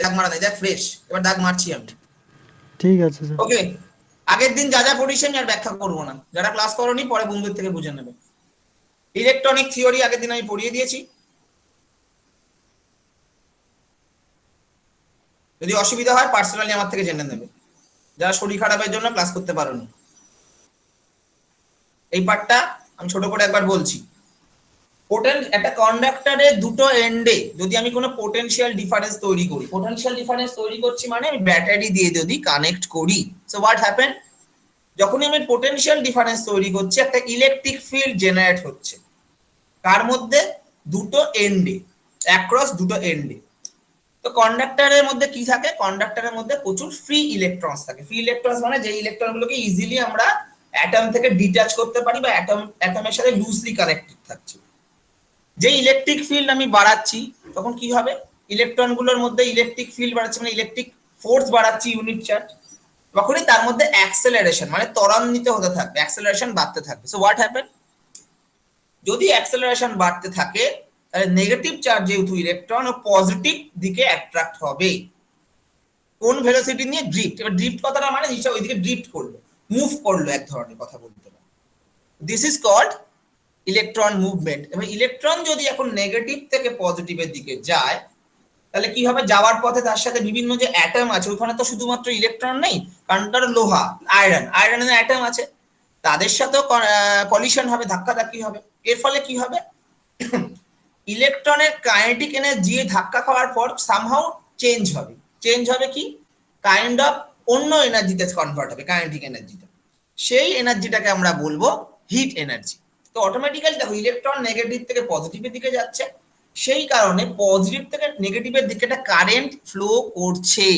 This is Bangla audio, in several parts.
দাগ মারা নাই, দেখ ফ্রেশ, এবার দাগ মারছি আমি। ঠিক আছে স্যার। ওকে, আগের দিন যা যা পড়িয়েছি আমি আর ব্যাখ্যা করবো না, যারা ক্লাস করোনি পরে বন্ধুদের থেকে বুঝে নেবে। ইলেকট্রনিক থিওরি আগের দিন আমি পড়িয়ে দিয়েছি, যদি অসুবিধা হয় পার্সোনালি আমার থেকে জেনে নেবে, যারা শরীর খারাপের জন্য ক্লাস করতে পারোনি। এই পার্টটা আমি ছোট করে একবার বলছি। একটা কন্ডাক্টরের দুটো এন্ডে যদি আমি কোনো পোটেনশিয়াল ডিফারেন্স তৈরি করি, পোটেনশিয়াল ডিফারেন্স তৈরি করছি মানে আমি ব্যাটারি দিয়ে যদি কানেক্ট করি, সো হোয়াট হ্যাপেন, যখনই আমি পোটেনশিয়াল ডিফারেন্স তৈরি করছি একটা ইলেকট্রিক ফিল্ড জেনারেট হচ্ছে, কার মধ্যে, দুটো এন্ডে, অ্যাক্রস দুটো এন্ডে। তো কন্ডাক্টরের মধ্যে কি থাকে, কন্ডাক্টরের মধ্যে প্রচুর ফ্রি ইলেকট্রনস থাকে। ফ্রি ইলেকট্রনস মানে যে ইলেকট্রনগুলোকে ইজিলি আমরা অ্যাটম থেকে ডিটাচ করতে পারি বা অ্যাটমের সাথে লুজলি কানেক্টেড থাকছে। যে ইলেকট্রিক ফিল্ড আমি বাড়াচ্ছি তখন কি হবে, ইলেকট্রনগুলোর মধ্যে ইলেকট্রিক ফিল্ড বাড়াচ্ছে মানে ইলেকট্রিক ফোর্স বাড়াচ্ছি ইউনিট চার্জ, তখনই তার মধ্যে অ্যাক্সেলারেশন মানে ত্বরান্বিত হতে থাকবে, অ্যাক্সেলারেশন বাড়তে থাকবে। সো হোয়াট হ্যাপেন, যদি অ্যাক্সেলারেশন বাড়তে থাকে তাহলে নেগেটিভ চার্জ যেহেতু ইলেকট্রন ও পজিটিভ দিকে অ্যাট্রাক্ট হবে। কোন ভেলোসিটি নিয়ে, ড্রিফট। এবার ড্রিফট কথাটা মানে জিনিসটা ওইদিকে ড্রিফট করলো, মুভ করলো, এক ধরনের কথা বলতে পারে। This is called electron movement. এবার ইলেকট্রন যদি এখন নেগেটিভ থেকে পজিটিভের দিকে যায় তাহলে কি হবে, যাওয়ার পথে তার সাথে বিভিন্ন যে অ্যাটম আছে, ওখানে তো শুধুমাত্র ইলেকট্রন নেই, কারণ তার লোহা, আয়রনের অ্যাটম আছে, তাদের সাথেও কলিশন হবে, ধাক্কাধাক্কি হবে। এর ফলে কি হবে, ইলেকট্রনের কাইনেটিক এনার্জি ধাক্কা খাওয়ার পর সামহাউ চেঞ্জ হবে। চেঞ্জ হবে কি, কাইন্ড অফ অন্য এনার্জিতে কনভার্ট হবে, কাইনেটিক এনার্জিতে। সেই এনার্জিটাকে আমরা বলবো হিট এনার্জি। তো অটোমেটিক্যালি দেখো ইলেকট্রন নেগেটিভ থেকে পজিটিভের দিকে যাচ্ছে, সেই কারণে পজিটিভ থেকে নেগেটিভের দিকে একটা কারেন্ট ফ্লো করছে।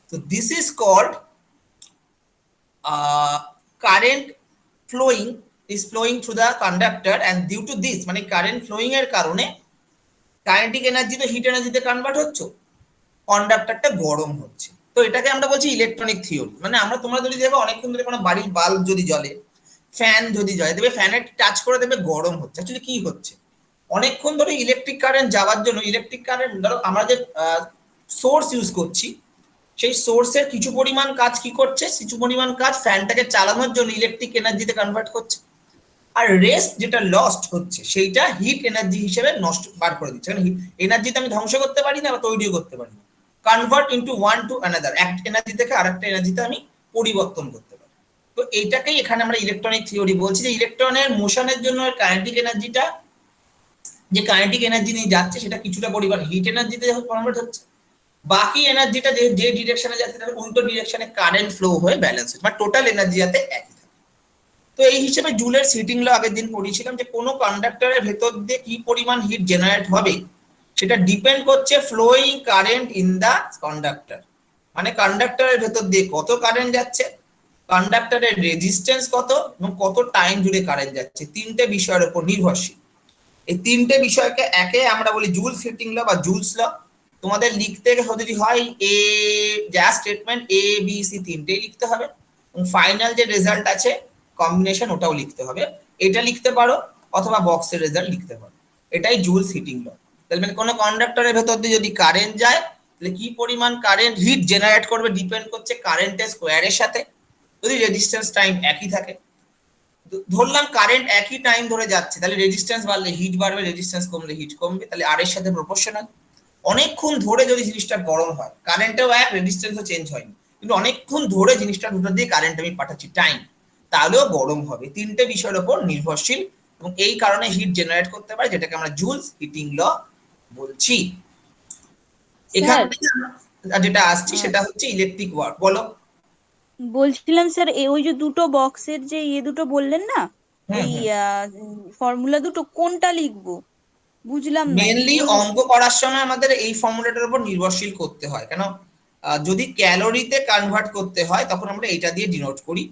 তো this is called current flowing is flowing through the conductor, and due to this মানে কারেন্ট ফ্লোয়িং এর কারণে কাইনেটিক এনার্জি তো হিট এনার্জিতে কনভার্ট হচ্ছে, কন্ডাক্টরটা গরম হচ্ছে। তো এটাকে আমরা বলছি ইলেকট্রনিক থিওরি। মানে আমরা, তোমরা যদি দেখো অনেকক্ষণ ধরে কোনো বাড়ির বাল্ব যদি জ্বলে, ফ্যান যদি জ্বলে, দেখবে ফ্যানের টাচ করে দেখবে গরম হচ্ছে। অ্যাকচুয়ালি কি হচ্ছে, অনেকক্ষণ ধরে ইলেকট্রিক কারেন্ট যাওয়ার জন্য, ইলেকট্রিক কারেন্ট ধরো আমরা যে সোর্স ইউজ করছি, সেই সোর্সের কিছু পরিমাণ কাজ কি করছে, কিছু পরিমাণ কাজ ফ্যানটাকে চালানোর জন্য ইলেকট্রিক এনার্জিতে কনভার্ট করছে, আর রেস্ট যেটা লস্ট হচ্ছে সেইটা হিট এনার্জি হিসেবে নষ্ট বার করে দিচ্ছে। কারণ এনার্জিতে আমি ধ্বংস করতে পারি না বা তৈরিও করতে পারি না, convert into one to another, এক এনার্জি থেকে আরেকটা এনার্জিতে আমি পরিবর্তন করতে পারি। তো এইটাকেই এখানে আমরা ইলেকট্রনিক থিওরি বলছি, যে ইলেকট্রনের মোশনের জন্য কাইনেটিক এনার্জিটা, যে কাইনেটিক এনার্জি নিয়ে যাচ্ছে সেটা কিছুটা পরিমাণ হিট এনার্জিতে কনভার্ট হচ্ছে, বাকি এনার্জিটা যে ডিরেকশনে যাচ্ছে তার উল্টো ডিরেকশনে কারেন্ট ফ্লো হয়ে ব্যালেন্স হচ্ছে, মানে টোটাল এনার্জি যাতে একই থাকে। তো এই হিসেবে জুলের হিটিং ল আগের দিন পড়িয়েছিলাম, যে কোনো কন্ডাক্টরের ভেতর দিয়ে কি পরিমাণ হিট জেনারেট হবে সেটা ডিপেন্ড করছে flowing current in the conductor, মানে কন্ডাক্টরের ভেতর দিয়ে কত কারেন্ট যাচ্ছে, কন্ডাক্টরের রেজিস্ট্যান্স কত, এবং কত টাইম জুড়ে কারেন্ট যাচ্ছে, তিনটে বিষয়ের উপর নির্ভরশীল। এই তিনটে বিষয়কে একে আমরা বলি জুলস হিটিং ল বা জুলস ল। তোমাদের লিখতে যদি হয় এ, যা স্টেটমেন্ট এ বি সি তিনটেই লিখতে হবে, এবং ফাইনাল যে রেজাল্ট আছে কম্বিনেশন ওটাও লিখতে হবে। এটা লিখতে পারো অথবা বক্সের রেজাল্ট লিখতে পারো, এটাই জুলস হিটিং ল। তাহলে মানে কোনো কন্ডাক্টরের ভেতর দিয়ে যদি কারেন্ট যায় তাহলে কি পরিমাণ কারেন্ট হিট জেনারেট করবে ডিপেন্ড করছে কারেন্টের স্কোয়ারের সাথে, যদি রেজিস্ট্যান্স টাইম একই থাকে। ধরলাম কারেন্ট একই টাইম ধরে যাচ্ছে, তাহলে রেজিস্ট্যান্স বাড়লে হিট বাড়বে, রেজিস্ট্যান্স কমলে হিট কমবে, তাহলে আর এর সাথে প্রপোর্শনাল। অনেকক্ষণ ধরে যদি জিনিসটা গরম হয়, কারেন্টও এক, রেজিস্ট্যান্সও চেঞ্জ হয়নি, কিন্তু অনেকক্ষণ ধরে জিনিসটা দুটো দিয়ে কারেন্ট আমি পাঠাচ্ছি টাইম, তাহলেও গরম হবে। তিনটে বিষয়ের উপর নির্ভরশীল, এবং এই কারণে হিট জেনারেট করতে পারে, যেটাকে আমরা জুলস হিটিং ল বলছি। এখান থেকে যেটা আসছি সেটা হচ্ছে ইলেকট্রিক ওয়ার্ক। বলো। বলছিলাম স্যার, ওই যে দুটো বক্সের যে দুটো বললেন না, হুম ওই হুম। ফর্মুলা দুটো কোনটা লিখবো বুঝলাম না মেনলি একটু। অঙ্ক করার সময় আমাদের এই ফর্মুলাটার উপর নির্ভরশীল করতে হয়, কেন যদি ক্যালোরিতে কনভার্ট করতে হয় তখন আমরা এটা দিয়ে ডিনোট করি,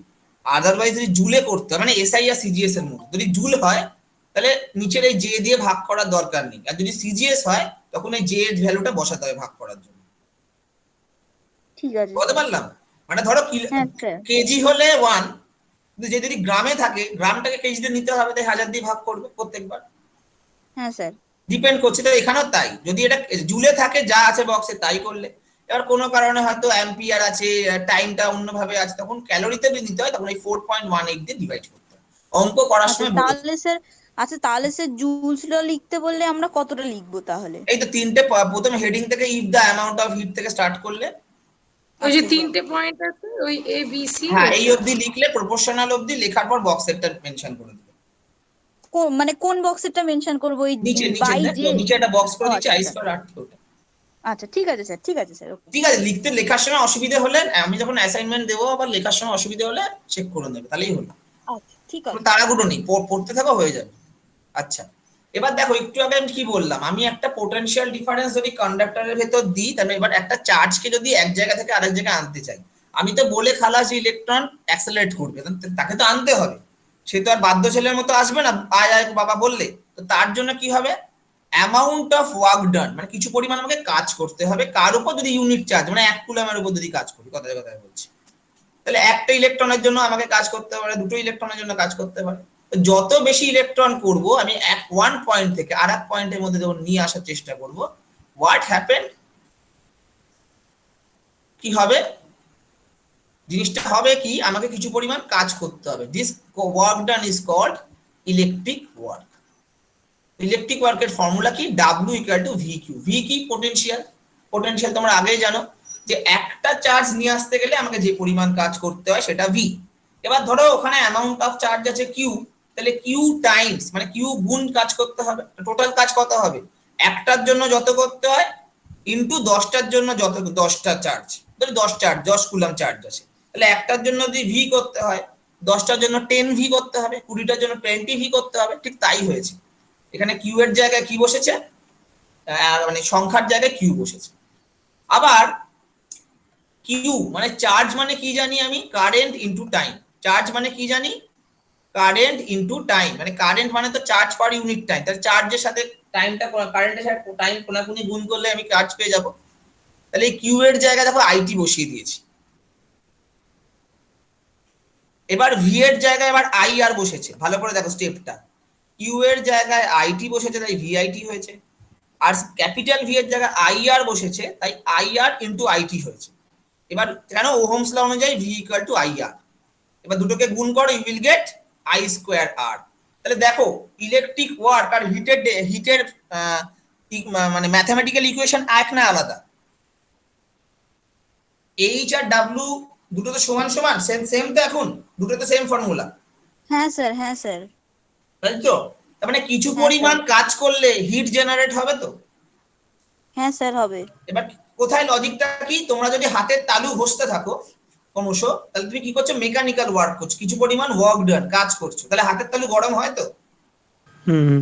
আদারওয়াইজ যদি জুলে করতে হয় মানে এসআই আর সিজিএস এর মধ্যে, যদি জুল হয় তাহলে নিচের এই জে দিয়ে ভাগ করার দরকার নেই, আর যদি সিজিএস হয় তখন এই জে এর ভ্যালুটা বসাতে হবে ভাগ করার জন্য। ঠিক আছে বলতে স্যার। পারলাম, মানে ধরো হ্যাঁ স্যার। কেজি হলে 1, কিন্তু যদি গ্রামে থাকে গ্রামটাকে কেজিতে নিতে হবে, তাই 1000 দিয়ে ভাগ করবে প্রত্যেকবার। হ্যাঁ স্যার। ডিপেন্ড করছে, তো এখানেও তাই, যদি এটা জুলে থাকে যা আছে বক্সে তাই করলে। এবার কোনো কারণে হয়তো অ্যাম্পিয়ার আছে, টাইমটা অন্যভাবে আছে, তখন ক্যালোরিতে নিতে হয়, তখন এই 4.18 দিয়ে ডিভাইড করতে হয়। অঙ্ক করার আচ্ছা সময় বলে। তাহলে স্যার, আচ্ছা তাহলে স্যার জুলসটা লিখতে বললে আমরা কতটা লিখবো তাহলে? এই তো তিনটে প্রথম হেডিং থেকে if the amount of heat থেকে স্টার্ট করলে, ওই যে আচ্ছা স্যার। 3টে পয়েন্ট আছে ওই এ বি সি হ্যাঁ এই ওইটা। অবধি লিখলে প্রপোর্শনাল অবধি লেখার পর বক্সেরটা মেনশন করে দেবে। মানে কোন বক্সেরটা মেনশন করবো, ওই নিচে নিচে বাই দেখো, যে? নিচে একটা বক্স করে ও দিচ্ছে আচ্ছা আই আচ্ছা স্কয়ার আর ওটা। আচ্ছা, ঠিক আছে স্যার, ঠিক আছে স্যার, ওকে। ঠিক আছে, লিখতে লেখার সময় অসুবিধা হলে আমি যখন অ্যাসাইনমেন্ট দেবো আবার লেখার সময় অসুবিধা হলে চেক করে নেবে, তাহলেই হলো। আচ্ছা ঠিক কোনো আছে। তাড়াহুড়ো নেই, পড়তে থাকো হয়ে যাবে। আচ্ছা, এবার দেখো একটু আগে আমি কি বললাম, আমি একটা পোটেনশিয়াল ডিফারেন্স যদি কন্ডাক্টরের ভেতর দিই, তাহলে এবার একটা চার্জকে যদি এক জায়গা থেকে আরেক জায়গায় আনতে চাই, আমি তো বলে খালাস ইলেকট্রন অ্যাক্সেলারেট করবে, তাকে তো আনতে হবে, সে তো আর বাধ্য ছেলের মতো আসবে না আয় আয় বাবা বললে। তো তার জন্য কি হবে, অ্যামাউন্ট অফ ওয়ার্ক ডান, মানে কিছু পরিমাণ আমাকে কাজ করতে হবে, কার উপর, যদি ইউনিট চার্জ মানে 1 কুলমের উপর যদি কাজ করি, কথায় কথায় বলছি, তাহলে একটা ইলেকট্রনের জন্য আমাকে কাজ করতে পারে, দুটো ইলেকট্রনের জন্য কাজ করতে পারে। যত বেশি ইলেকট্রন করব আমি ওয়ান পয়েন্ট থেকে আর এক পয়েন্টের মধ্যে যখন নিয়ে আসার চেষ্টা করব, হোয়াট হ্যাপেন, কি হবে, জিনিসটা হবে কি, আমাকে কিছু পরিমাণ কাজ করতে হবে। This work done is called electric work. Electric ওয়ার্কের ফর্মুলা কি, W equal to V Q. V কি, পোটেনশিয়াল। পোটেনশিয়াল তোমরা আগেই জানো যে একটা চার্জ নিয়ে আসতে গেলে আমাকে যে পরিমাণ কাজ করতে হয় সেটা ভি। এবার ধরো ওখানে অ্যামাউন্ট অফ চার্জ আছে কিউ, তাহলে কিউ টাইমস মানে কিউ গুণ কাজ করতে হবে, টোটাল কাজ কত হবে, একটার জন্য যত করতে হয় ইনটু 10টার জন্য যত, 10টা চার্জ, ধরো 10 চার্জ 10 কুলাম চার্জ আছে, তাহলে একটার জন্য যদি ভি করতে হয় 10টার জন্য 10 ভি করতে হবে, 20টার জন্য 20 ভি করতে হবে। ঠিক তাই হয়েছে, এখানে কিউ এর জায়গায় কি বসেছে, মানে সংখ্যার জায়গায় কিউ বসেছে। আবার কিউ মানে চার্জ মানে কি জানি আমি, কারেন্ট ইনটু টাইম। চার্জ মানে কি জানি, কারেন্ট ইনটু টাইম, মানে কারেন্ট মানে তো চার্জ পার ইউনিট টাইম, তাহলে চার্জের সাথে টাইমটা, কারেন্টের সাথে টাইম কোনাকুনি গুণ করলে আমি চার্জ পেয়ে যাব। তাহলে এই কিউ এর জায়গায় দেখো আইটি বসিয়ে দিয়েছি। এবার ভি এর জায়গায় এবার আই আর বসেছে, ভালো করে দেখো স্টেপটা, কিউ এর জায়গায় আইটি বসেছে তাই ভিআইটি হয়েছে, আর ক্যাপিটাল ভি এর জায়গায় আই আর বসেছে তাই আই আর ইন্টু আইটি হয়েছে। এবার কেন, ওহমস ল অনুযায়ী V equal to I R. এবার দুটোকে গুণ করো, you will get I square R. তাহলে দেখো ইলেকট্রিক ওয়ার্ক আর হিটের মানে ম্যাথমেটিক্যাল ইকুয়েশন এক না আলাদা, এইচ আর ডাব্লিউ দুটো তো সমান সমান, সেম সেম তো, এখন দুটো তো সেম ফর্মুলা, হ্যাঁ স্যার, হ্যাঁ স্যার। তাই তো, তার মানে কিছু হ্যাঁ পরিমাণ স্যার, কাজ করলে হিট জেনারেট হবে তো। হ্যাঁ স্যার হবে। এবার কোথায় লজিকটা কি, তোমরা যদি হাতের তালু ঘষতে থাকো ক্রমশ, তাহলে তুমি কি করছো, মেকানিক্যাল ওয়ার্ক করছো, কিছু পরিমাণ ওয়ার্ক ডান কাজ করছো, তাহলে হাতের তালু গরম হয় তো। হুম।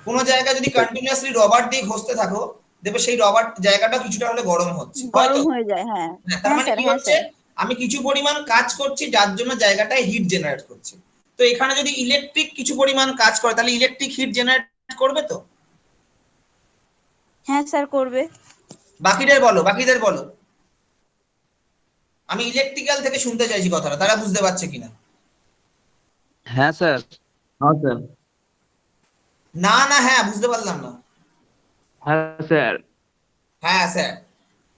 কোনো জায়গায় যদি কন্টিনিউয়াসলি রবার দিয়ে ঘষতে থাকো, দেখবে সেই রবার জায়গাটা কিছুটা হলে গরম হচ্ছে, হয়তো। গরম হয়ে যায়, হ্যাঁ। হ্যাঁ, তার হ্যাঁ মানে স্যার, কি হ্যাঁ হচ্ছে, স্যার। আমি কিছু পরিমাণ কাজ করছি যার জন্য জায়গাটায় হিট জেনারেট করছে। তো এখানে যদি ইলেকট্রিক কিছু পরিমাণ কাজ করে তাহলে ইলেকট্রিক হিট জেনারেট করবে তো। হ্যাঁ স্যার করবে। বাকিদের বলো, বাকিদের বলো, আমি ইলেকট্রিক্যাল থেকে শুনতে চাইছি কথাটা, তারা বুঝতে পারছে কিনা। হ্যাঁ স্যার। হ্যাঁ স্যার। না না, হ্যাঁ বুঝতে পারলাম না। হ্যাঁ স্যার। হ্যাঁ স্যার,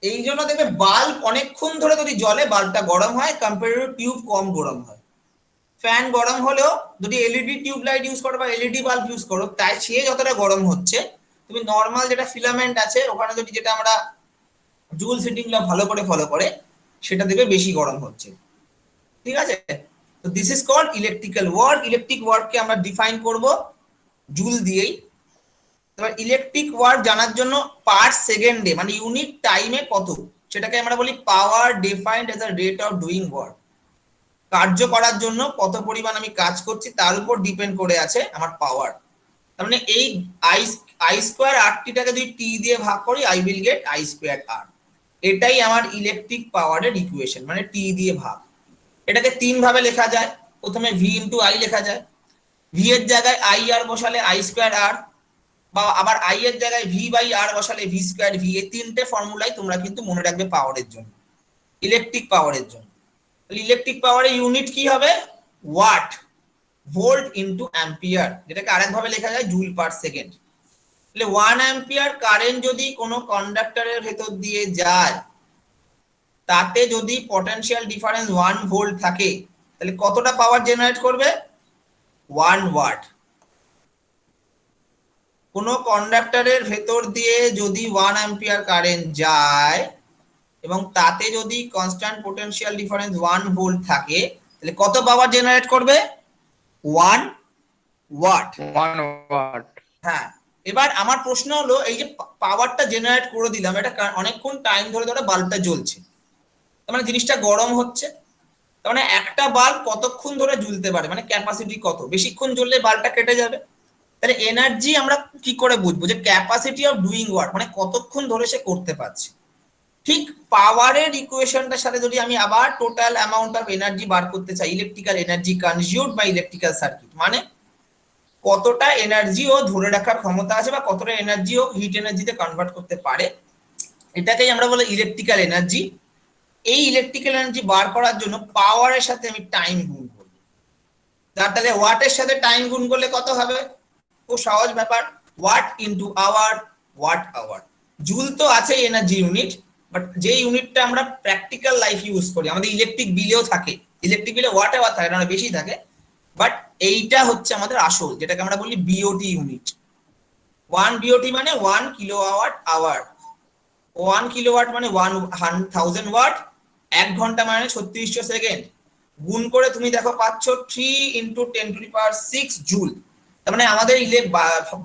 এই জন্য দেখবে বাল্ব অনেকক্ষণ ধরে যদি জ্বলে বাল্বটা গরম হয়, কম্পারেটিভ টিউব কম গরম হয়। ফ্যান গরম হলেও যদি এলইডি টিউব লাইট ইউজ করো বা এলইডি বাল্ব ইউজ করো, তাই সে যতটা গরম হচ্ছে, তুমি নর্মাল যেটা ফিলামেন্ট আছে ওখানে যদি, যেটা আমরা জুল সিটিং ল ভালো করে ফলো করে, সেটা দেখবে বেশি গরম হচ্ছে। ঠিক আছে, তো this is called electrical work. Electric ওয়ার্ককে আমরা ডিফাইন করব জুল দিয়েই। এবার ইলেকট্রিক ওয়ার্ক জানার জন্য পার সেকেন্ডে মানে ইউনিট টাইমে কত, সেটাকে আমরা বলি power defined as a rate of doing work. কার্য করার জন্য কত পরিমাণ আমি কাজ করছি তার উপর ডিপেন্ড করে আছে আমার পাওয়ার। তার মানে এই আই স্কোয়ার আর টিটাকে যদি টি দিয়ে ভাগ করি, I will get I square R. এটাই আমার ইলেকট্রিক পাওয়ারের ইকুয়েশন, মানে টি দিয়ে ভাগ। এটাকে তিন ভাবে লেখা যায়, প্রথমে ভি ইন্টু আই লেখা যায়, ভি এর জায়গায় আই আর বসালে আই স্কোয়ার আর, বা আবার আই এর জায়গায় ভি বাই আর বসালে ভি স্কোয়ার ভি। এই তিনটে ফর্মুলাই তোমরা কিন্তু মনে রাখবে পাওয়ারের জন্য, ইলেকট্রিক পাওয়ারের জন্য। ইলেকট্রিক পাওয়ারের ইউনিট কি হবে, ওয়াট, ভোল্ট ইন্টু অ্যাম্পিয়ার, যেটাকে আরেকভাবে লেখা যায় জুল পার সেকেন্ড। তাহলে 1 অ্যাম্পিয়ার কারেন্ট যদি কোনো কন্ডাক্টরের ভেতর দিয়ে যায়, তাতে যদি পটেনশিয়াল ডিফারেন্স 1 ভোল্ট থাকে, তাহলে কতটা পাওয়ার জেনারেট করবে? 1 ওয়াট। কোনো কন্ডাক্টরের ভেতর দিয়ে যদি 1 অ্যাম্পিয়ার কারেন্ট যায় এবং তাতে যদি কনস্ট্যান্ট পোটেনশিয়াল ডিফারেন্স 1 ভোল্ট থাকে, তাহলে কত পাওয়ার জেনারেট করবে? 1 ওয়াট। 1 ওয়াট। হ্যাঁ, এবার আমার প্রশ্ন হলো, এই যে পাওয়ারটা জেনারেট করে দিলাম, এটা অনেকক্ষণ টাইম ধরে ধরে বাল্বটা জ্বলছে, তার মানে জিনিসটা গরম হচ্ছে, তার মানে একটা বাল্ব কতক্ষণ ধরে জ্বলতে পারে, মানে ক্যাপাসিটি কত, বেশিক্ষণ জ্বললে বাল্বটা কেটে যাবে। তাহলে এনার্জি আমরা কি করে বুঝবো? যে ক্যাপাসিটি অফ ডুইং ওয়ার্ক, মানে কতক্ষণ ধরে সে করতে পারছে। ঠিক পাওয়ারের ইকুয়েশনটার সাথে যদি আমি আবার টোটাল অ্যামাউন্ট অফ এনার্জি বার করতে চাই, electrical energy consumed by electrical circuit, মানে কতটা এনার্জি ও ধরে রাখার ক্ষমতা আছে বা কতটা এনার্জি ও হিট এনার্জিতে কনভার্ট করতে পারে, এটাকেই আমরা বলি ইলেকট্রিক্যাল এনার্জি। এই ইলেকট্রিক্যাল এনার্জি বার করার জন্য পাওয়ারের সাথে আমি টাইম গুণ করব। তাহলে ওয়াটের সাথে টাইম গুণ করলে কত হবে? খুব সহজ ব্যাপার, watt into hour, watt hour. Joule তো আছে এনার্জি ইউনিট, বাট যে ইউনিটটা আমরা প্র্যাকটিক্যাল লাইফ ইউজ করি, আমাদের ইলেকট্রিক বিলেও থাকে, ইলেকট্রিক বিলে ওয়াট আওয়ার থাকে না, বেশি থাকে, বাট এইটা হচ্ছে আমাদের আসল, যেটাকে আমরা বলি বিওটি ইউনিট। 1 বিওটি মানে 1 কিলোওয়াট আওয়ার, 1 কিলোওয়াট মানে 1000 ওয়াট, 1 ঘন্টা মানে 3600 সেকেন্ড, গুণ করে তুমি দেখো পাচ্ছ 3 ইন্টু 10⁶ জুল। তার মানে আমাদের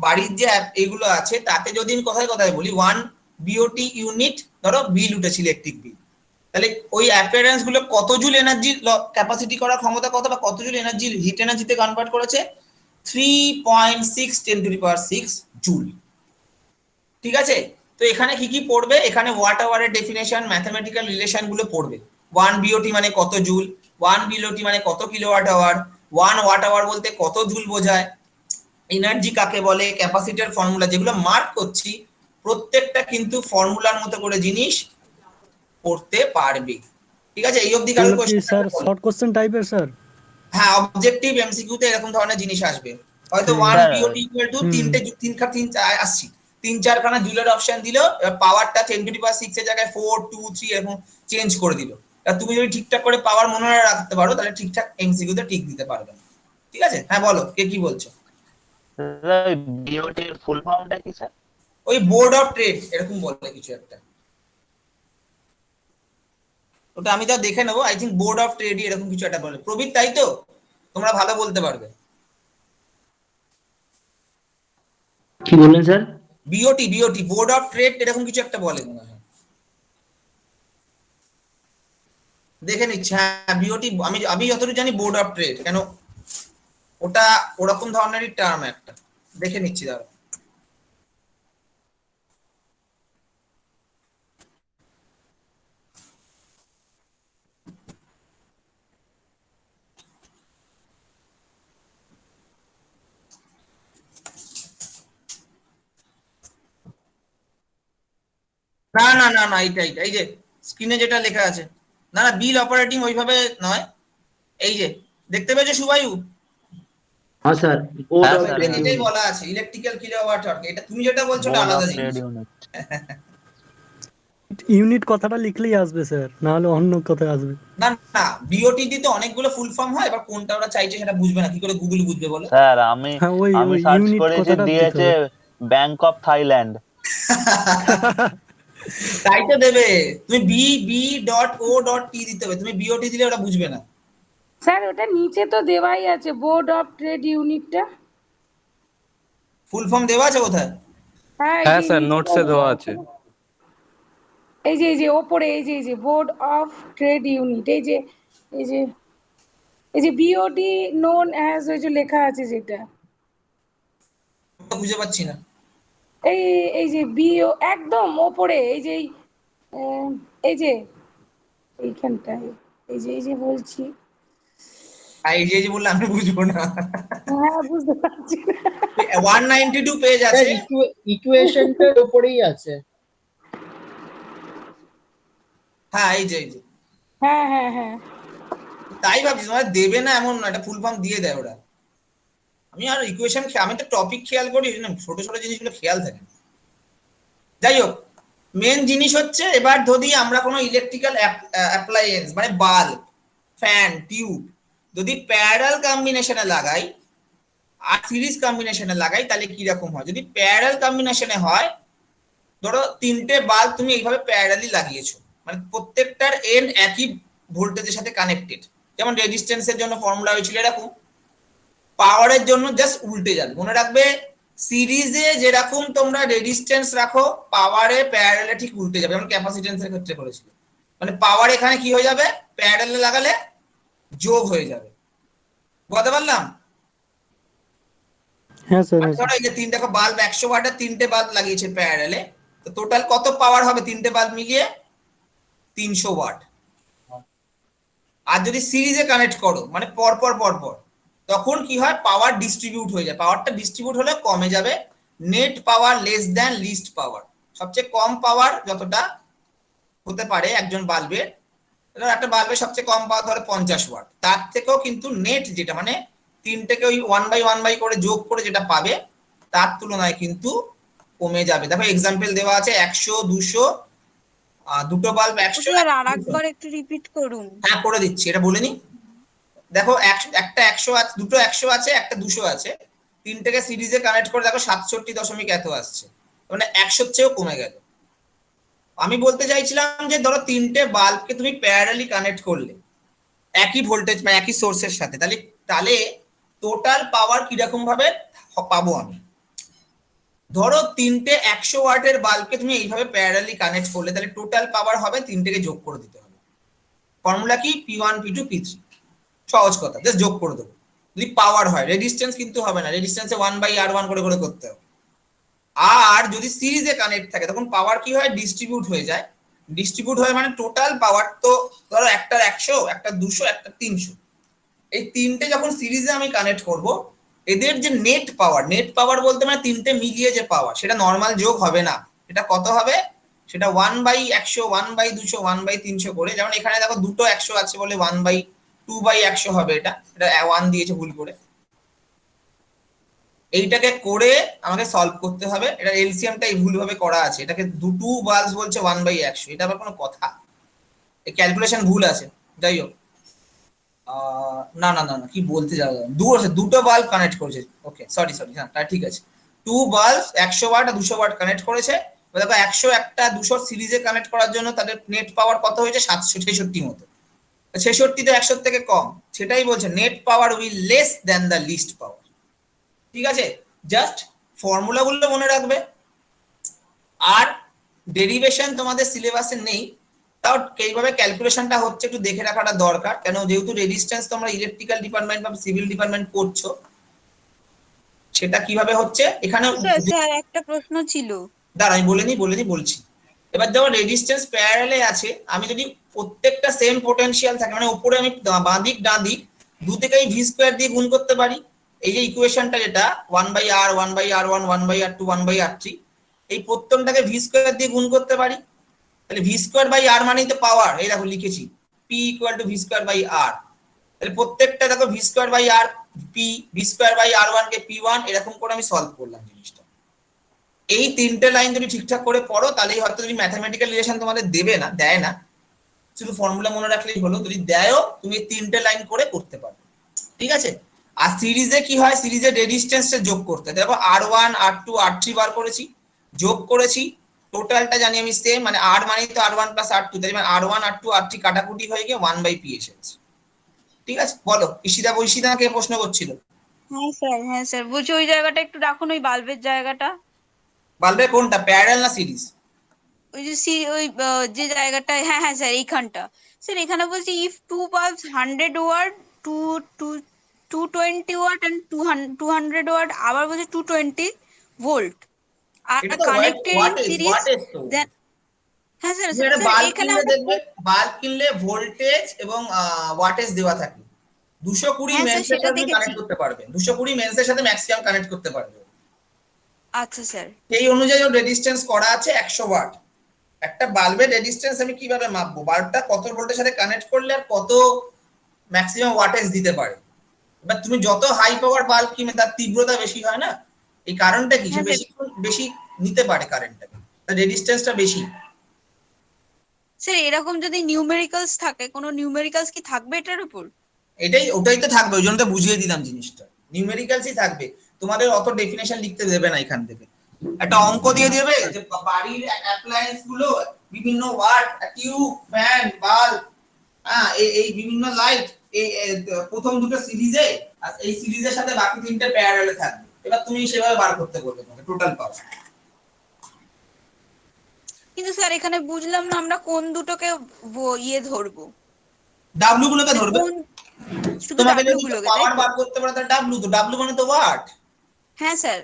বাড়ির যে এগুলো আছে, তাতে যদি আমি কথায় কথায় বলি 1 বিওটি ইউনিট, ধরো বিল উঠেছে ইলেকট্রিক বিল, তাহলে ওই অ্যাপিয়ারেন্স গুলো কত জুল এনার্জি ক্যাপাসিটি করার ক্ষমতা কত, বা কত জুল এনার্জি হিট এনার্জিতে কনভার্ট করেছে? 3.6 10⁶ জুল। ঠিক আছে, তো এখানে কি কি পড়বে? এখানে ওয়াট আওয়ারের ডেফিনেশন, ম্যাথমেটিক্যাল রিলেশন গুলো পড়বে। 1 বিওটি মানে কত জুল, 1 বিওটি মানে কত কিলোওয়াট আওয়ার, 1 ওয়াট আওয়ার বলতে কত জুল বোঝায়, এনার্জি কাকে বলে, ক্যাপাসিটর ফর্মুলা, যেগুলো মার্ক করছি প্রত্যেকটা কিন্তু ফর্মুলার মতো করে জিনিস পড়তে পারবে। ঠিক আছে, এই অবধি কারো এগুলো কি স্যার কোশ্চেন? শর্ট কোশ্চেন টাইপের স্যার? হ্যাঁ, অবজেক্টিভ এমসিকিউ তে এরকম ধরনের জিনিস আসবে। হয়তো ঠিক 1 স্যার, বিওটি ইকুয়াল টু হুম। তিন আসছি, 3-4 জুলের অপশন দিল, এবার পাওয়ারটা 10⁶ এর জায়গায় 4 2 3 এরকম চেঞ্জ করে দিল। এবার তুমি যদি ঠিকঠাক করে পাওয়ার মনে রাখতে পারো, তাহলে ঠিকঠাক এমসিকিউ তে ঠিক দিতে পারবে। ঠিক আছে, হ্যাঁ বলো, কে কি বলছো? বিওটি এর ফুল ফর্মটা কি স্যার? ওই বোর্ড অফ ট্রেড এরকম বলে কিছু একটা, ওটা আমি তো দেখে নেবো, I think board of trade এরকম কিছু একটা বলে। প্রবীর, তাই তো? তোমরা ভালো বলতে পারবে। কি বললেন sir? BOT BOT board of trade এরকম কিছু একটা বলে মনে হয়, দেখে নিচ্ছি। হ্যাঁ বিওটি, আমি যতটুকু জানি বোর্ড অফ ট্রেড, কেন ওটা ওরকম ধরনেরই টার্ম একটা, দেখে নিচ্ছি দাঁড়া। না না না না, এইটা এইটা এই যে স্ক্রিনে যেটা লেখা আছে, না না, বিল অপারেটিং ওইভাবে নয়, এই যে দেখতে পেয়েছো শুভায়ু? হ্যাঁ স্যার, বোর্ড হ্যাঁ অফ স্যার, ট্রেড হ্যাঁ। এটাই ইউনিট। বলা আছে ইলেকট্রিক্যাল কিলোওয়াট আওয়ার, এটা তুমি যেটা বলছো ওটা বোর্ড আলাদা অফ জিনিস। Trade unit. ইউনিট কথাটা লিখলেই আসবে স্যার, না হলে অন্য কথায় আসবে। না না, বিওটি তো অনেকগুলো ফুল ফর্ম হয়, এবার কোনটা ওরা চাইছে সেটা বুঝবে না, কি করে গুগল বুঝবে বলো? স্যার, আমি হ্যাঁ ওই আমি ওই সার্চ ইউনিট করেছি, কথাটা দিতে দিয়েছে হবে। Bank of Thailand. তাই তো দেবে, তুমি B.O.T দিতে হবে, তুমি বিওটি দিলে ওরা বুঝবে না। স্যার ওটা নিচে তো দেওয়াই আছে, বোর্ড অফ ট্রেড ইউনিটটা। ফুল ফর্ম দেওয়া আছে কোথায়? হ্যাঁ হ্যাঁ এই যে স্যার, নিচে নোটসে দেওয়া আছে। এই যে ওপরে এই যে বোর্ড অফ ট্রেড ইউনিট, এই যে বিওটি নোন অ্যাজ, ওই যে লেখা আছে যেটা, বুঝে পাচ্ছি না। এই এই যে বিও একদম ওপরে, এই যে এইখানটায়, এই যে বলছি। আর এই যে বললে আমি বুঝবো না। হ্যাঁ বুঝতে পারছি। 192 পেজ স্যার আছে। ইকুয়েশনটার উপরেই আছে। হ্যাঁ এই যে হ্যাঁ হ্যাঁ হ্যাঁ তাই ভাবছি, তোমার দেবে না এমন না, এটা ফুল ফর্ম দিয়ে দেয় ওরা। আমি আর ইকুয়েশন আমি তো টপিক খেয়াল করি না, ছোট ছোট জিনিসগুলো খেয়াল থাকে না। যাই হোক, মেন জিনিস হচ্ছে এবার যদি আমরা কোনো ইলেকট্রিক্যাল অ্যাপ্লায়েন্স মানে বাল্ব, ফ্যান, টিউব যদি প্যারালাল কম্বিনেশনে লাগাই আর সিরিজ কম্বিনেশনে লাগাই তাহলে কি রকম হয়? যদি প্যারালাল কম্বিনেশনে হয়, ধরো তিনটে বাল্ব তুমি এইভাবে প্যারালালি লাগিয়েছো, মানে প্রত্যেকটার এন্ড একই ভোল্টেজের সাথে কানেক্টেড। যেমন রেজিস্ট্যান্সের জন্য ফর্মুলা হয়েছিল এরকম, পাওয়ারের জন্য জাস্ট উল্টে যাবে। মনে রাখবে সিরিজে যেরকম তোমরা রেজিস্ট্যান্স রাখো, পাওয়ারে প্যারালালে ঠিক উল্টে যাবে। যেমন ক্যাপাসিট্যান্সের ক্ষেত্রে করেছিল, মানে পাওয়ার এখানে কি হয়ে যাবে, প্যারালালে লাগালে যোগ হয়ে যাবে। বুঝতে পারলাম? হ্যাঁ স্যার, ধরো এই যে তিনটে বাল্ব 100 ওয়াটের তিনটে বাল্ব লাগিয়েছে প্যারালালে, তো টোটাল কত পাওয়ার হবে তিনটে বাল্ব মিলিয়ে? 300 ওয়াট। আর যদি সিরিজে কানেক্ট করো মানে পরপর পরপর, তখন কি হয়, পাওয়ার ডিস্ট্রিবিউট হয়ে যায়। পাওয়ারটা ডিস্ট্রিবিউট হলে কমে যাবে, নেট পাওয়ার লেস দ্যান লিস্ট পাওয়ার। সবচেয়ে কম পাওয়ার যতটা হতে পারে একজন বাল্বের, একটা বাল্বের সবচেয়ে কম পাওয়ার ধরো 50 ওয়াট, তার থেকেও কিন্তু নেট যেটা মানে তিনটেকে ওই 1/1 করে যোগ করে যেটা পাবে তার তুলনায় কিন্তু কমে যাবে। দেখো এক্সাম্পল দেওয়া আছে 100, 200, দুটো বাল্ব 100। স্যার আরেকবার একটু রিপিট করুন। হ্যাঁ করে দিচ্ছি, এটা বলে নি। দেখো একটা 100 আছে, দুটো 100 আছে, একটা 200 আছে, তিনটেকে সিরিজে কানেক্ট করে দেখো 67 এত আসছে, মানে 100 চেয়েও কমে গেল। আমি বলতে চাইছিলাম যে ধরো তিনটে বাল্বকে তুমি প্যারালালি কানেক্ট করলে একই ভোল্টেজ মানে একই সোর্সের সাথে, তাহলে তাহলে টোটাল পাওয়ার কিরকম ভাবে পাবো আমি? ধরো তিনটে 100 ওয়াটের বাল্বকে তুমি এইভাবে প্যারালালি কানেক্ট করলে তাহলে টোটাল পাওয়ার হবে, তিনটেকে যোগ করে দিতে হবে। ফর্মুলা কি? P1 P2 P3, সহজ কথা, জাস্ট যোগ করে দেবো। যদি পাওয়ার হয়, রেজিস্ট্যান্স কিন্তু হবে না, রেজিস্ট্যান্সে 1/R1 করে করে করতে হবে। আর যদি সিরিজে কানেক্ট থাকে তখন পাওয়ার কি হয়, ডিস্ট্রিবিউট হয়ে যায়। ডিস্ট্রিবিউট হয় মানে টোটাল পাওয়ার, তো ধরো একটার 100, একটা 200, একটা 300, এই তিনটে যখন সিরিজে আমি কানেক্ট করব, এদের যে নেট পাওয়ার বলতে মানে তিনটে মিলিয়ে যে পাওয়ার, সেটা নর্মাল যোগ হবে না। এটা কত হবে? সেটা 1/100, 1/200, 1/300 করে। যেমন এখানে দেখো দুটো 100 আছে বলে 1/2/100 হবে। এটা 1 দিয়েছে ভুল করে। এইটাকে করে আমাকে সলভ করতে হবে। এটা এলসিএমটাই ভুলভাবে করা আছে, এটাকে দুটো বাল্ব বলছে 1/100, এটা আবার কোনো কথা? এই ক্যালকুলেশন ভুল আছে। যাই হোক, না না না না কি বলতে যাবো, দুটো বাল্ব কানেক্ট করেছে। ওকে সরি, হ্যাঁ তা ঠিক আছে। টু বাল্ব 100 ওয়াট আর 200 ওয়াট কানেক্ট করেছে। দেখো 100 একটা 200 সিরিজে কানেক্ট করার জন্য তাদের নেট পাওয়ার কত হয়েছে? 766 মতো। 66 তো 100 থেকে কম, সেটাই বলছে net power will less than the least power. ঠিক আছে, জাস্ট ফর্মুলাগুলো মনে রাখবে। আর ডেরিভেশন তোমাদের সিলেবাসে নেই, তাও এইভাবে ক্যালকুলেশনটা হচ্ছে একটু দেখে রাখাটা দরকার। কেন? যেহেতু রেজিস্ট্যান্স তোমরা ইলেকট্রিক্যাল ডিপার্টমেন্ট বা সিভিল ডিপার্টমেন্ট পড়ছো, সেটা কিভাবে হচ্ছে এখানে। স্যার একটা প্রশ্ন ছিল। দাঁড়া আমি বলছি। এবার যখন রেজিস্ট্যান্স প্যারালালে আছে, আমি যদি প্রত্যেকটা সেম পোটেনশিয়াল থাকে, মানে উপরে আমি বাঁ দিক ডান দিক দু থেকেই ভি স্কোয়ার দিয়ে গুণ করতে পারি। এই যে ইকুয়েশনটা যেটা 1/R, 1/R1, 1/R2, 1/R3, এই প্রত্যেকটাকে ভি স্কোয়ার দিয়ে গুণ করতে পারি। তাহলে ভি স্কোয়ার বাই আর মানেই তো পাওয়ার। এই দেখো লিখেছি P equal to V square by R. তাহলে প্রত্যেকটা দেখো V square by R P, V square by R1 কে P1, এরকম করে আমি সলভ করলাম জিনিসটা। এই তিনটে লাইন যদি ঠিকঠাক করে পড়ো, তাহলেই হয়তো যদি ম্যাথামেটিক্যাল রিলেশন তোমাদের দেয় না, শুধু ফর্মুলা মনে রাখলেই হলো। যদি দেয়ও তুমি তিনটে লাইন করে করতে পারবে। ঠিক আছে। আর সিরিজে কি হয়, সিরিজে রেজিস্ট্যান্সটা যোগ করতে, দেখো R1, R2, R3 বার করেছি, যোগ করেছি, টোটালটা জানি আমি সেম, মানে R মানেই তো R1 প্লাস R2, তাই মানে R1, R2, R3 কাটাকুটি হয়ে গিয়ে 1/P এসেছে। ঠিক আছে, বলো ঈশিতা কে প্রশ্ন করছিল? হ্যাঁ স্যার বলছি ওই জায়গাটা একটু রাখুন, ওই বাল্বের জায়গাটা। বাল্বের কোনটা, প্যারালাল না সিরিজ? ওই যে যে জায়গাটা, হ্যাঁ স্যার এইখানটা। স্যার এখানে বলছি if two bulbs 100 watt, two to 220 watt and 200 watt, আবার বলছে 220 ভোল্ট আর এটা তো কানেক্টেড ইন সিরিজ, দেন হ্যাঁ স্যার এটা স্যার বাল্ব এখানে কিনলে দেখবে, বাল্ব কিনলে ভোল্টেজ এবং ওয়াটেজ দেওয়া থাকে। 220 হ্যাঁ স্যার মেন্সের সেটা সাথে দেখেছি। কানেক্ট করতে পারবে, 220 মেন্সের সাথে ম্যাক্সিমাম কানেক্ট করতে পারবে। আচ্ছা স্যার। সেই অনুযায়ী ওর রেজিস্ট্যান্স করা আছে 100 ওয়াট। একটা বাল্বের রেজিস্ট্যান্স আমি কিভাবে মাপবো? বাল্বটা কত ভোল্টের সাথে কানেক্ট করলে আর কত ম্যাক্সিমাম ওয়াটেজ দিতে পারে। এবার তুমি যত হাই পাওয়ার বাল্ব কিনবে তার তীব্রতা বেশি হয় না, এই কারণটা কি, সে হ্যাঁ, বেশি বেশি নিতে পারে কারেন্টটাকে, তার রেজিস্ট্যান্সটা বেশি। স্যার এরকম যদি নিউমেরিক্যালস থাকে, কোনো নিউমেরিক্যালস কি থাকবে এটার উপর? ওটাই তো থাকবে, ওই জন্য তো বুঝিয়ে দিলাম জিনিসটা, নিউমেরিক্যালসই থাকবে, তোমাদের অত ডেফিনেশন লিখতে দেবে না এখান থেকে, একটা অঙ্ক দিয়ে দেবে যে বাড়ির অ্যাপ্লায়েন্স গুলো বিভিন্ন ওয়াট, টিউব, ফ্যান, বাল্ব, হ্যাঁ এই বিভিন্ন লাইট, এই প্রথম দুটো সিরিজে, আর এই সিরিজের সাথে বাকি তিনটে প্যারালালে থাকবে, এবার তুমি সেভাবে বার করতে বলবে তোমাকে টোটাল পাওয়ার। কিন্তু স্যার এখানে বুঝলাম না আমরা কোন দুটোকে ইয়ে ধরবো, ডাব্লু গুলোকে ধরবে, কোন শুধু তোমাকে ডাব্লু যদি গুলোকে, তাই পাওয়ার তো? বার করতে পারো তাহলে ডাব্লু, তো ডাব্লু মানে তো ওয়াট, হ্যাঁ স্যার।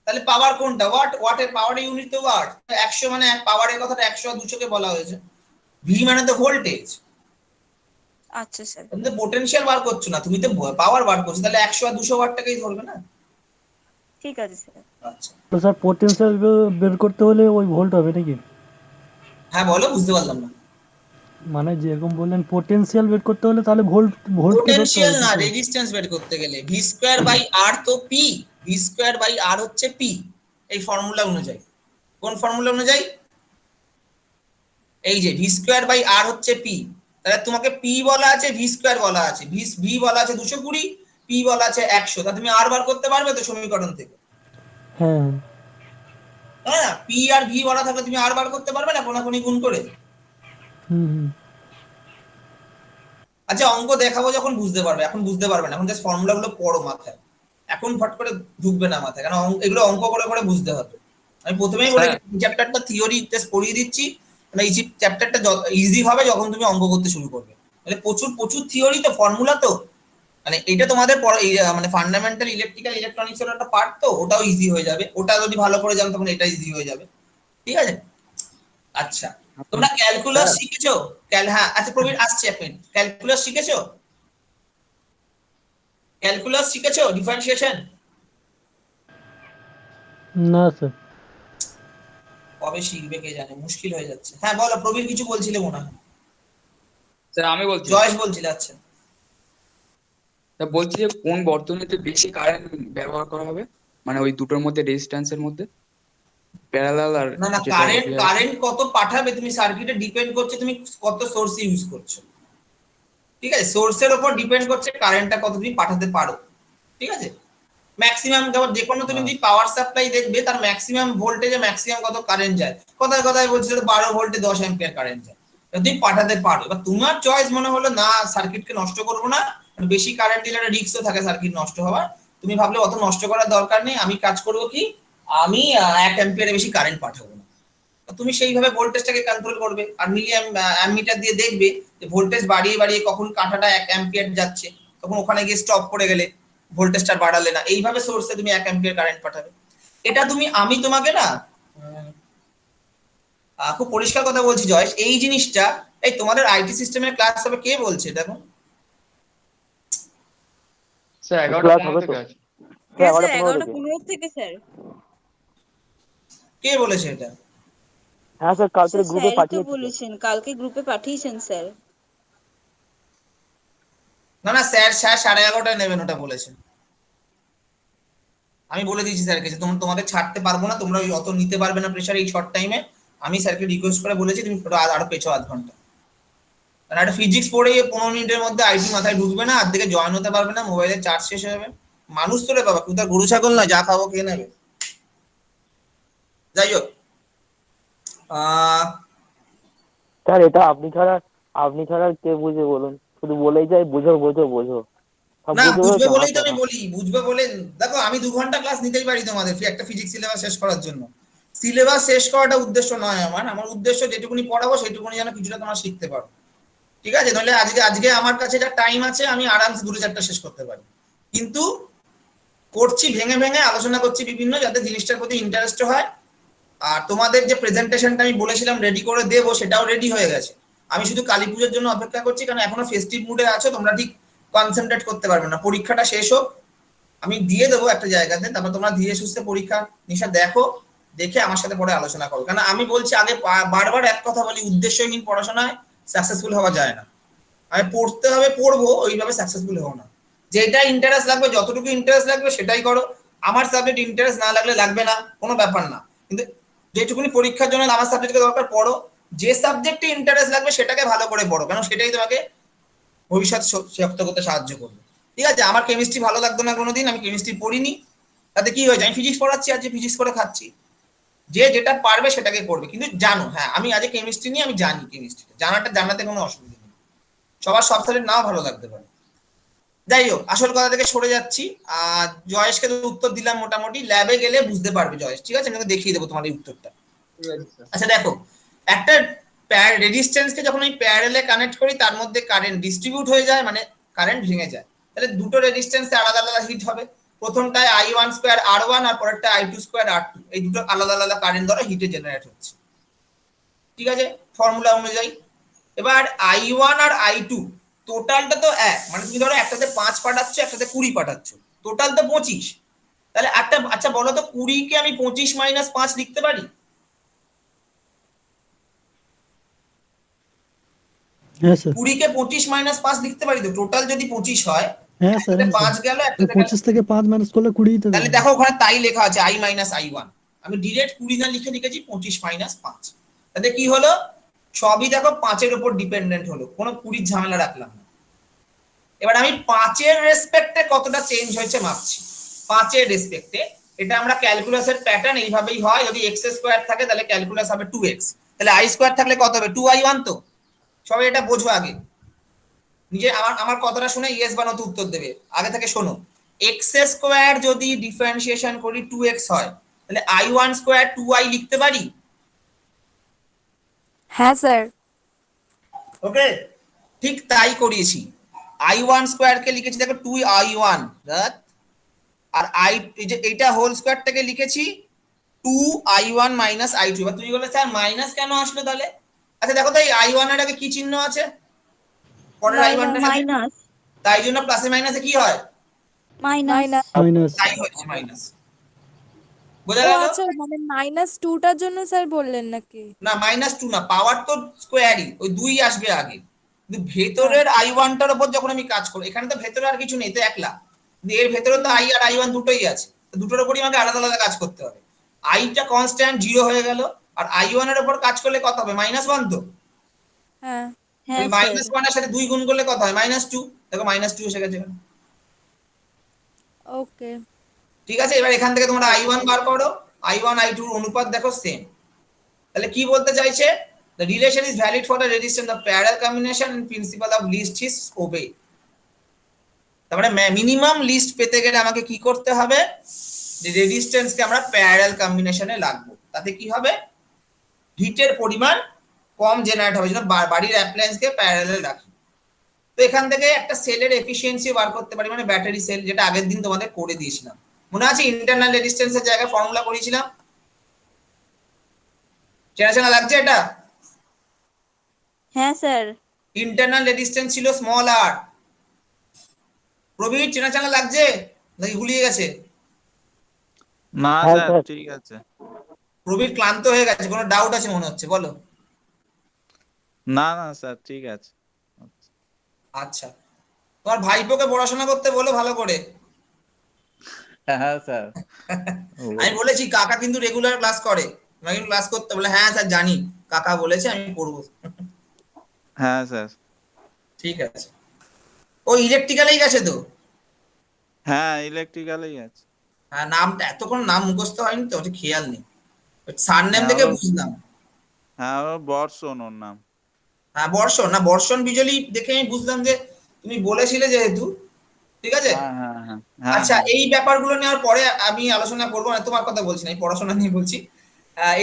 তাহলে পাওয়ার কোনটা, ওয়াটের পাওয়ার ইউনিট তো ওয়াট, 100 মানে পাওয়ারের কথাটা 100 আর 200 কে বলা হয়েছে, ভি মানে তো ভোল্টেজ, আচ্ছা স্যার, তুমি তো পোটেনশিয়াল বার করছো না, তুমি তো পাওয়ার বার করছো, তাহলে 100 আর 200 ওয়াটটাকেই ধরবে না। ঠিক আছে স্যার। আচ্ছা তো স্যার পোটেনশিয়াল বের করতে হলে ওই ভোল্ট হবে নাকি? হ্যাঁ বলো, বুঝতে পারলাম না। মানে যেরকম বললেন পোটেনশিয়াল বের করতে হলে তাহলে ভোল্টকে ধরতে পোটেনশিয়াল হবে না, কিছু। রেজিস্ট্যান্স বের করতে গেলে ভি স্কয়ার বাই আর তো পি, ভি স্কয়ার বাই আর হচ্ছে পি, এই ফর্মুলা অনুযায়ী। কোন ফর্মুলা অনুযায়ী? এই যে ভি স্কয়ার বাই আর হচ্ছে পি, তাহলে তোমাকে পি বলা আছে, ভি স্কয়ার বলা আছে, ভি বলা আছে 220, পি বলা আছে 100, তা তুমি আর বার করতে পারবে তো সমীকরণ থেকে? হ্যাঁ হ্যাঁ, পি আর ভি বলা থাকলে তুমি আর বার করতে পারবে না কোনাকুনি গুণ করে? হুম হুম। আচ্ছা অঙ্ক দেখাবো যখন বুঝতে পারবে, এখন বুঝতে পারবে না, এখন জাস্ট ফর্মুলা গুলো পড়ো মাথায়, এখন ফট করে ঢুকবে না মাথায়, কারণ এগুলো অঙ্ক করে করে বুঝতে হবে। আমি প্রথমেই বলে চ্যাপ্টারটা থিওরি জাস্ট পড়িয়ে দিচ্ছি, মানে এই চ্যাপ্টারটা ইজি হবে যখন তুমি অঙ্ক করতে শুরু করবে, মানে প্রচুর প্রচুর থিওরি তো, ফর্মুলা তো, মানে এটা তোমাদের মানে ফান্ডামেন্টাল ইলেকট্রিক্যাল ইলেকট্রনিক্স এর একটা পার্ট, তো ওটাও ইজি হয়ে যাবে, ওটা যদি ভালো করে জানো তখন এটা ইজি হয়ে যাবে, ঠিক আছে? আচ্ছা তোমরা ক্যালকুলাস শিখেছো? হ্যাঁ আচ্ছা প্রবীর আসছে এক মিনিট, ক্যালকুলাস শিখেছো? ক্যালকুলাস শিখেছো, ডিফারেন্সিয়েশন? না স্যার। কবে শিখবে কে জানে, মুশকিল হয়ে যাচ্ছে। হ্যাঁ বলো প্রবীর, কিছু বলছিলে মনে হয়। স্যার আমি বলছি, জয়েশ বলছিলে, আচ্ছা স্যার বলছি যে কোন বর্তনীতে বেশি কারেন্ট ব্যবহার করা হবে, মানে ওই দুটোর মধ্যে রেজিস্ট্যান্সের মধ্যে, প্যারালাল আর না যেটা কারেন্ট কত পাঠাবে তুমি সার্কিটে ডিপেন্ড করছে তুমি কত সোর্স ইউজ করছো, ঠিক আছে? সোর্সের উপর ডিপেন্ড করছে কারেন্টটা কত তুমি পাঠাতে পারো, ঠিক আছে? ম্যাক্সিমাম যে কোনো তুমি যদি পাওয়ার সাপ্লাই দেখবে তার ম্যাক্সিমাম ভোল্টেজে ম্যাক্সিমাম কত কারেন্ট যায়, কথায় কথায় বলছে 12 ভোল্টে 10 অ্যাম্পিয়ার কারেন্ট যায়, তুমি পাঠাতে পারো। এবার তোমার চয়েস মনে হলো না সার্কিটকে নষ্ট করবো না, বেশি কারেন্ট দিলে একটা রিস্কও থাকে সার্কিট নষ্ট হওয়ার, তুমি ভাবলে অত নষ্ট করার দরকার নেই, আমি কাজ করবো কি, আমি 1 অ্যাম্পিয়ারের বেশি কারেন্ট পাঠাবো না, তুমি সেইভাবে ভোল্টেজটাকে কন্ট্রোল করবে, আর অ্যামিটার দিয়ে দেখবে যে ভোল্টেজ বাড়িয়ে বাড়িয়ে কখন কাঁটাটা 1 অ্যাম্পিয়ার যাচ্ছে, তখন ওখানে গিয়ে স্টপ করে গেলে ভোল্টেজটা বাড়ালে না, এইভাবে সোর্সে তুমি 1 অ্যাম্পিয়ার কারেন্ট পাঠাবে। এটা আমি তোমাকে না খুব পরিষ্কার কথা বলছি জয়েশ, এই জিনিসটা এই তোমাদের আইটি সিস্টেমের ক্লাস হবে, কে বলছে দেখো? স্যার 11টা 15 থেকে আছে। হ্যাঁ স্যার 11:15 থেকে স্যার। কে বলেছে এটা? হ্যাঁ স্যার কালকে গ্রুপে স্যারই তো পাঠিয়েছি। বলেছেন, কালকে গ্রুপে পাঠিয়েছেন স্যার। না স্যার 11:30 নেবেন ওটা বলেছেন, আমি বলে দিয়েছি স্যারকে যে তোমাদের ছাড়তে পারবো না, তোমরা অত নিতে পারবে না প্রেশার এই শর্ট টাইমে, আমি স্যারকে রিকোয়েস্ট করে বলেছি তুমি আরো পেছো আধ ঘন্টা, কারণ একটা ফিজিক্স পড়ে 15 মিনিটের মধ্যে আইটি মাথায় ঢুকবে না, আর্ধেকে জয়েন হতে পারবে না, মোবাইলের চার্জ শেষ হয়ে যাবে, মানুষ তো রে বাবা, তুই তার গরু ছাগল না যা খাবো খেয়ে নেবে। যাই হোক স্যার এটা আপনি ছাড়া কে বুঝে বলুন, শুধু বলেই যায় বুঝো বুঝো বুঝো, সব না বুঝে বুঝবে তো বলেই তো হাতে আমি না। বলি, বুঝবে বলে দেখো আমি 2 ঘন্টা ক্লাস নিতেই পারি তোমাদের একটা ফিজিক্স সিলেবাস শেষ করার জন্য, সিলেবাস শেষ করাটা উদ্দেশ্য নয় আমার উদ্দেশ্য যেটুকুনি পড়াবো সেটুকুনি যেন কিছুটা তোমরা শিখতে পারো, ঠিক আছে? নইলে আজকে আমার কাছে যা টাইম আছে আমি আরামসে 2-4টা শেষ করতে পারি, কিন্তু করছি ভেঙে ভেঙে আলোচনা করছি বিভিন্ন, যাতে জিনিসটার প্রতি ইন্টারেস্ট হয়। আর তোমাদের যে প্রেজেন্টেশনটা আমি বলেছিলাম রেডি করে দেবো সেটাও রেডি হয়ে গেছে, আমি শুধু কালী পুজোর জন্য অপেক্ষা করছি, কারণ এখনো ফেস্টিভ মুডে আছো তোমরা, ঠিক কনসেন্ট্রেট করতে পারবে না, পরীক্ষাটা শেষ হোক, আমি দিয়ে দেবো একটা জায়গাতে, তারপর তোমরা ধীরে সুস্থে পরীক্ষা নিশা দেখো, দেখে আমার সাথে পরে আলোচনা করো, কারণ আমি বলছি আগে বারবার এক কথা বলি, উদ্দেশ্যহীন পড়াশোনায় সাকসেসফুল হওয়া যায় না, আমি পড়তে হবে পড়বো, ওইভাবে সাকসেসফুল হবো না, যেটা ইন্টারেস্ট লাগবে, যতটুকু ইন্টারেস্ট লাগবে সেটাই করো। আমার সাবজেক্ট ইন্টারেস্ট না লাগলে লাগবে না, কোনো ব্যাপার না, কিন্তু যেটুকুনি পরীক্ষার জন্য আমার সাবজেক্টকে দরকার পড়ো। যে সাবজেক্টে ইন্টারেস্ট লাগবে সেটাকে ভালো করে পড়ো, কেন সেটাই তোমাকে ভবিষ্যৎ শক্ত করতে সাহায্য করবে। ঠিক আছে, আমার কেমিস্ট্রি ভালো লাগতো না কোনোদিন, আমি কেমিস্ট্রি পড়িনি, তাতে কি হয়েছে, আমি ফিজিক্স পড়াচ্ছি, আজ ফিজিক্স করে খাচ্ছি। যে যেটা পারবে সেটাকে করবে, কিন্তু জানো, হ্যাঁ আমি আজ কেমিস্ট্রি নিয়ে আমি জানি, কেমিস্ট্রি জানাতে কোনো অসুবিধা নেই, সবার সব সাবজেক্ট নাও ভালো লাগতে পারে। যাই হোক, আসল কথা থেকে সরে যাচ্ছি। জয়েশকে তো উত্তর দিলাম মোটামুটি, ল্যাবে গেলে বুঝতে পারবে জয়েশ, ঠিক আছে, আমি তোকে দেখিয়ে দেবো তোমার এই উত্তরটা। আচ্ছা দেখো, একটা রেজিস্ট্যান্সকে যখন আমি প্যারালালে কানেক্ট করি তার মধ্যে কারেন্ট ডিস্ট্রিবিউট হয়ে যায়, মানে কারেন্ট ভেঙে যায়, তাহলে দুটো রেজিস্ট্যান্সে আলাদা আলাদা হিট হবে। প্রথমটায় I1 স্কয়ার R1 আর পরেরটা I2 স্কয়ার R2, এই দুটো আলাদা আলাদা কারেন্ট দ্বারা হিটে জেনারেট হচ্ছে। ঠিক আছে, ফর্মুলা অনুযায়ী। এবার I1 আর I2 টোটালটা তো এক, মানে তুমি ধরো একটাতে 5 পাঠাচ্ছ, একটাতে 20 পাঠাচ্ছ, টোটাল তো 25। তাহলে একটা, আচ্ছা বলো তো 20 কে আমি 25 মাইনাস 5 লিখতে পারি? হ্যাঁ স্যার। 20 কে 25 মাইনাস 5 লিখতে পারি তো, টোটাল যদি 25 হয়, হ্যাঁ স্যার, একটাতে হ্যাঁ 5 স্যার, গেল, ওই একটাতে গেল, 25 থেকে 5 মাইনাস করলে 20 তো তাহলে দেবে। দেখো ওখানে তাই লেখা আছে I মাইনাস I1, আমি ডিরেক্ট 20 না লিখে লিখেছি 25 মাইনাস 5। তাতে কি হলো, সবই দেখো 5 এর উপর ডিপেন্ডেন্ট হলো, কোনো 20 ঝামেলা রাখলাম না। এবার আমি 5 এর রেসপেক্টে কতটা চেঞ্জ হয়েছে মাপছি, 5 এর রেসপেক্টে। এটা আমরা ক্যালকুলাসের প্যাটার্ন এইভাবেই হয়, যদি x স্কয়ার থাকে তাহলে ক্যালকুলাস হবে 2x, তাহলে I স্কয়ার থাকলে কত হবে, 2I1। তো সবাই এটা বোঝো আগে, নিজে আমার কথাটা শুনে ইয়েস বা নোতে উত্তর দেবে, আগে থেকে শোনো। x স্কয়ার যদি ডিফারেন্সিয়েশন করি 2x হয়, তাহলে I1 স্কয়ার 2I লিখতে পারি? হ্যাঁ স্যার। ওকে, ঠিক তাই করিয়েছি। I1 স্কয়ার কে লিখেছি দেখো 2I1, আর I এই যে এইটা হোল স্কয়ারটাকে লিখেছি 2I1 মাইনাস I2। এবার তুমি বলে স্যার মাইনাস কেন আসলো তাহলে? আচ্ছা দেখো তো এই I1 এর আগে কি চিহ্ন আছে পরের I1 টার সাথে? মাইনাস। তাই জন্য প্লাসে মাইনাসে কি হয়, মাইনাস। মাইনাস। তাই হয়েছে মাইনাস। বোঝা ও গেল? আচ্ছা, মানে -2টার জন্য স্যার বললেন নাকি? না -2 না, পাওয়ার তো স্কোয়ারই, ওই 2 আসবে আগে, কিন্তু ভেতরের I1 টার উপর যখন আমি কাজ করি, এখানে তো ভেতরে আর কিছু নেই, তো একলা, কিন্তু এর ভেতরে তো I আর I1 দুটোই আছে, তো দুটোর উপরই আমাকে আলাদা আলাদা কাজ করতে হবে। আইটা কনস্ট্যান্ট 0 হয়ে গেল, আর I1 এর উপর কাজ করলে কত হবে, -1 তো। হ্যাঁ ওই -1 এর সাথে 2 গুণ করলে কত হয়, -2। দেখো -2 এসে গেছে এখানে। ওকে। ঠিক আছে, এবার এখান থেকে তোমরা I1 বার করো, I1 I2 এর অনুপাত দেখো সেম। তাহলে কি বলতে চাইছে, the relation is valid for the resistance of parallel combination and principle of least is obeyed। তার মানে মিনিমাম লিস্ট পেতে গেলে আমাকে কি করতে হবে, যে রেজিস্ট্যান্সকে আমরা প্যারালাল কম্বিনেশনে লাগবো, তাতে কি হবে, হিটের পরিমাণ কম জেনারেট হবে, যেন বাড়ির অ্যাপ্লায়েন্সকে প্যারালাল রাখি। তো এখান থেকে একটা সেলের এফিসিয়েন্সি বার করতে পারি, মানে ব্যাটারি সেল, যেটা আগের দিন তোমাদের করে দিয়েছিলাম, মনে আছে ইন্টারনাল রেজিস্ট্যান্সের জায়গায় ফর্মুলা করেছিলাম, চেনা লাগছে এটা? হ্যাঁ স্যার। ইন্টারনাল রেজিস্ট্যান্স ছিল স্মল r। প্রবীর চেনা লাগছে নাকি গুলিয়ে গেছে? না হ্যাঁ, স্যার, স্যার। ঠিক আছে। প্রবীর ক্লান্ত হয়ে গেছে, কোনো ডাউট আছে মনে হচ্ছে, বলো। না না স্যার, ঠিক আছে। আচ্ছা, তোমার ভাইপোকে পড়াশোনা করতে বলো ভালো করে। হ্যাঁ স্যার। আমি বলেছি কাকা কিন্তু রেগুলার ক্লাস করে, তোমাকে ক্লাস করতে বলে, হ্যাঁ স্যার জানি, কাকা বলেছে আমি করবো। হ্যাঁ স্যার। ঠিক আছে, ও ইলেকট্রিক্যালেই গেছে তো? হ্যাঁ, ইলেকট্রিক্যালেই আছে। হ্যাঁ, নামটা এতক্ষণ নাম মুখস্থ হয়নি তো, ওটা খেয়াল নেই, সার নেম হ্যাঁ, দেখে ওর- বুঝলাম। হ্যাঁ, ওর বর্ষণ ওর নাম। হ্যাঁ বর্ষণ, না বর্ষণ বিজলি দেখে আমি বুঝলাম যে তুমি বলেছিলে যেহেতু, ঠিক আছে। হ্যাঁ হ্যাঁ হ্যাঁ হ্যাঁ। আচ্ছা, এই ব্যাপারগুলো নেওয়ার পরে আমি আলোচনা করবো, না তোমার কথা বলছি না, এই পড়াশোনা নিয়ে বলছি।